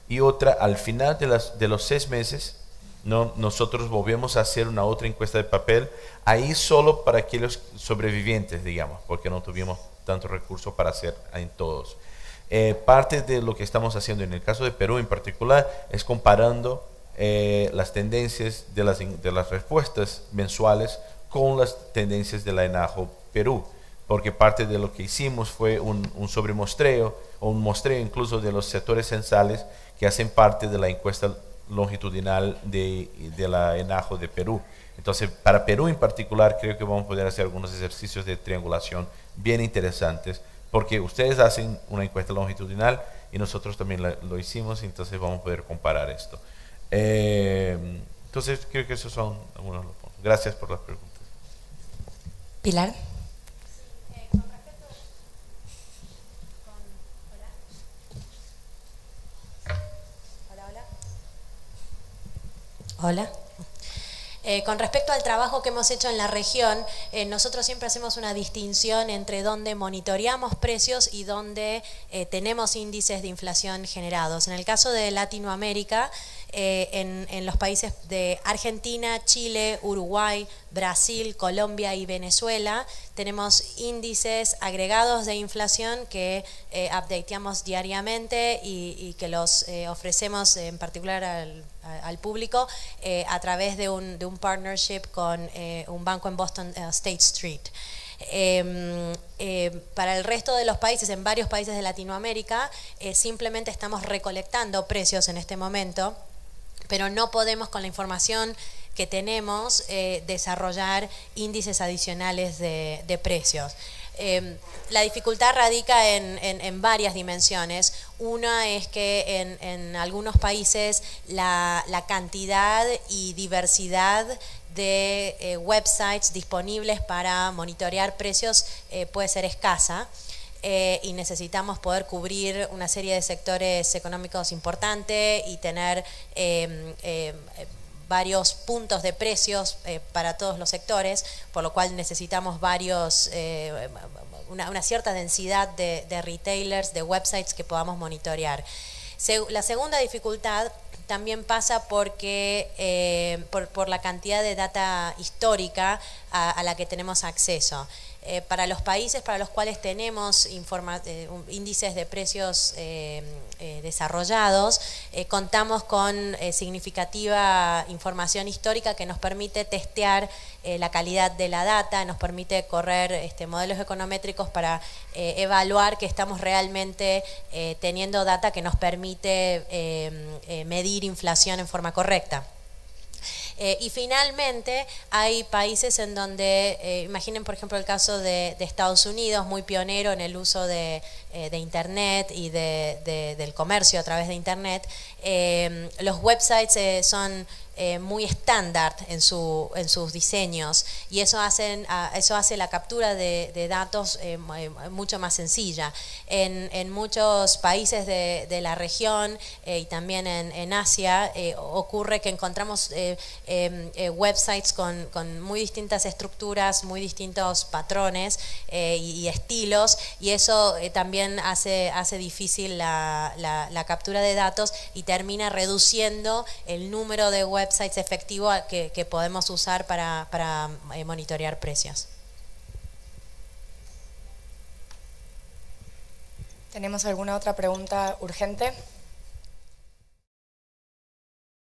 y otra al final de los 6 meses, ¿no? Nosotros volvemos a hacer una otra encuesta de papel, ahí solo para aquellos sobrevivientes, digamos, porque no tuvimos tanto recurso para hacer en todos. Parte de lo que estamos haciendo en el caso de Perú en particular es comparando las tendencias de las respuestas mensuales con las tendencias de la ENAJO Perú, porque parte de lo que hicimos fue un sobremuestreo o un muestreo incluso de los sectores censales que hacen parte de la encuesta longitudinal de la ENAJO de Perú. Entonces, para Perú en particular, creo que vamos a poder hacer algunos ejercicios de triangulación bien interesantes, porque ustedes hacen una encuesta longitudinal y nosotros también lo hicimos, entonces vamos a poder comparar esto. Entonces, creo que esos son algunos de los puntos. Gracias por las preguntas. Pilar. Hola. Con respecto al trabajo que hemos hecho en la región, nosotros siempre hacemos una distinción entre donde monitoreamos precios y donde tenemos índices de inflación generados. En el caso de Latinoamérica, en los países de Argentina, Chile, Uruguay, Brasil, Colombia y Venezuela, tenemos índices agregados de inflación que updateamos diariamente y que los ofrecemos en particular al público a través de un partnership con un banco en Boston, State Street. Para el resto de los países, en varios países de Latinoamérica, simplemente estamos recolectando precios en este momento, pero no podemos, con la información que tenemos, desarrollar índices adicionales de precios. La dificultad radica en varias dimensiones. Una es que en algunos países la cantidad y diversidad de websites disponibles para monitorear precios puede ser escasa. Y necesitamos poder cubrir una serie de sectores económicos importantes y tener varios puntos de precios para todos los sectores, por lo cual necesitamos una cierta densidad de retailers, de websites que podamos monitorear. La segunda dificultad también pasa porque por la cantidad de data histórica a la que tenemos acceso. Para los países para los cuales tenemos índices de precios desarrollados, contamos con significativa información histórica que nos permite testear la calidad de la data, nos permite correr modelos econométricos para evaluar que estamos realmente teniendo data que nos permite medir inflación en forma correcta. Y finalmente hay países en donde, imaginen por ejemplo el caso de Estados Unidos, muy pionero en el uso de Internet y del comercio a través de Internet. Los websites son muy estándar en sus diseños y eso hace la captura de datos mucho más sencilla. En muchos países de la región y también en Asia ocurre que encontramos websites con muy distintas estructuras, muy distintos patrones y estilos, y eso también hace difícil la captura de datos y termina reduciendo el número de websites efectivos que podemos usar para monitorear precios. ¿Tenemos alguna otra pregunta urgente?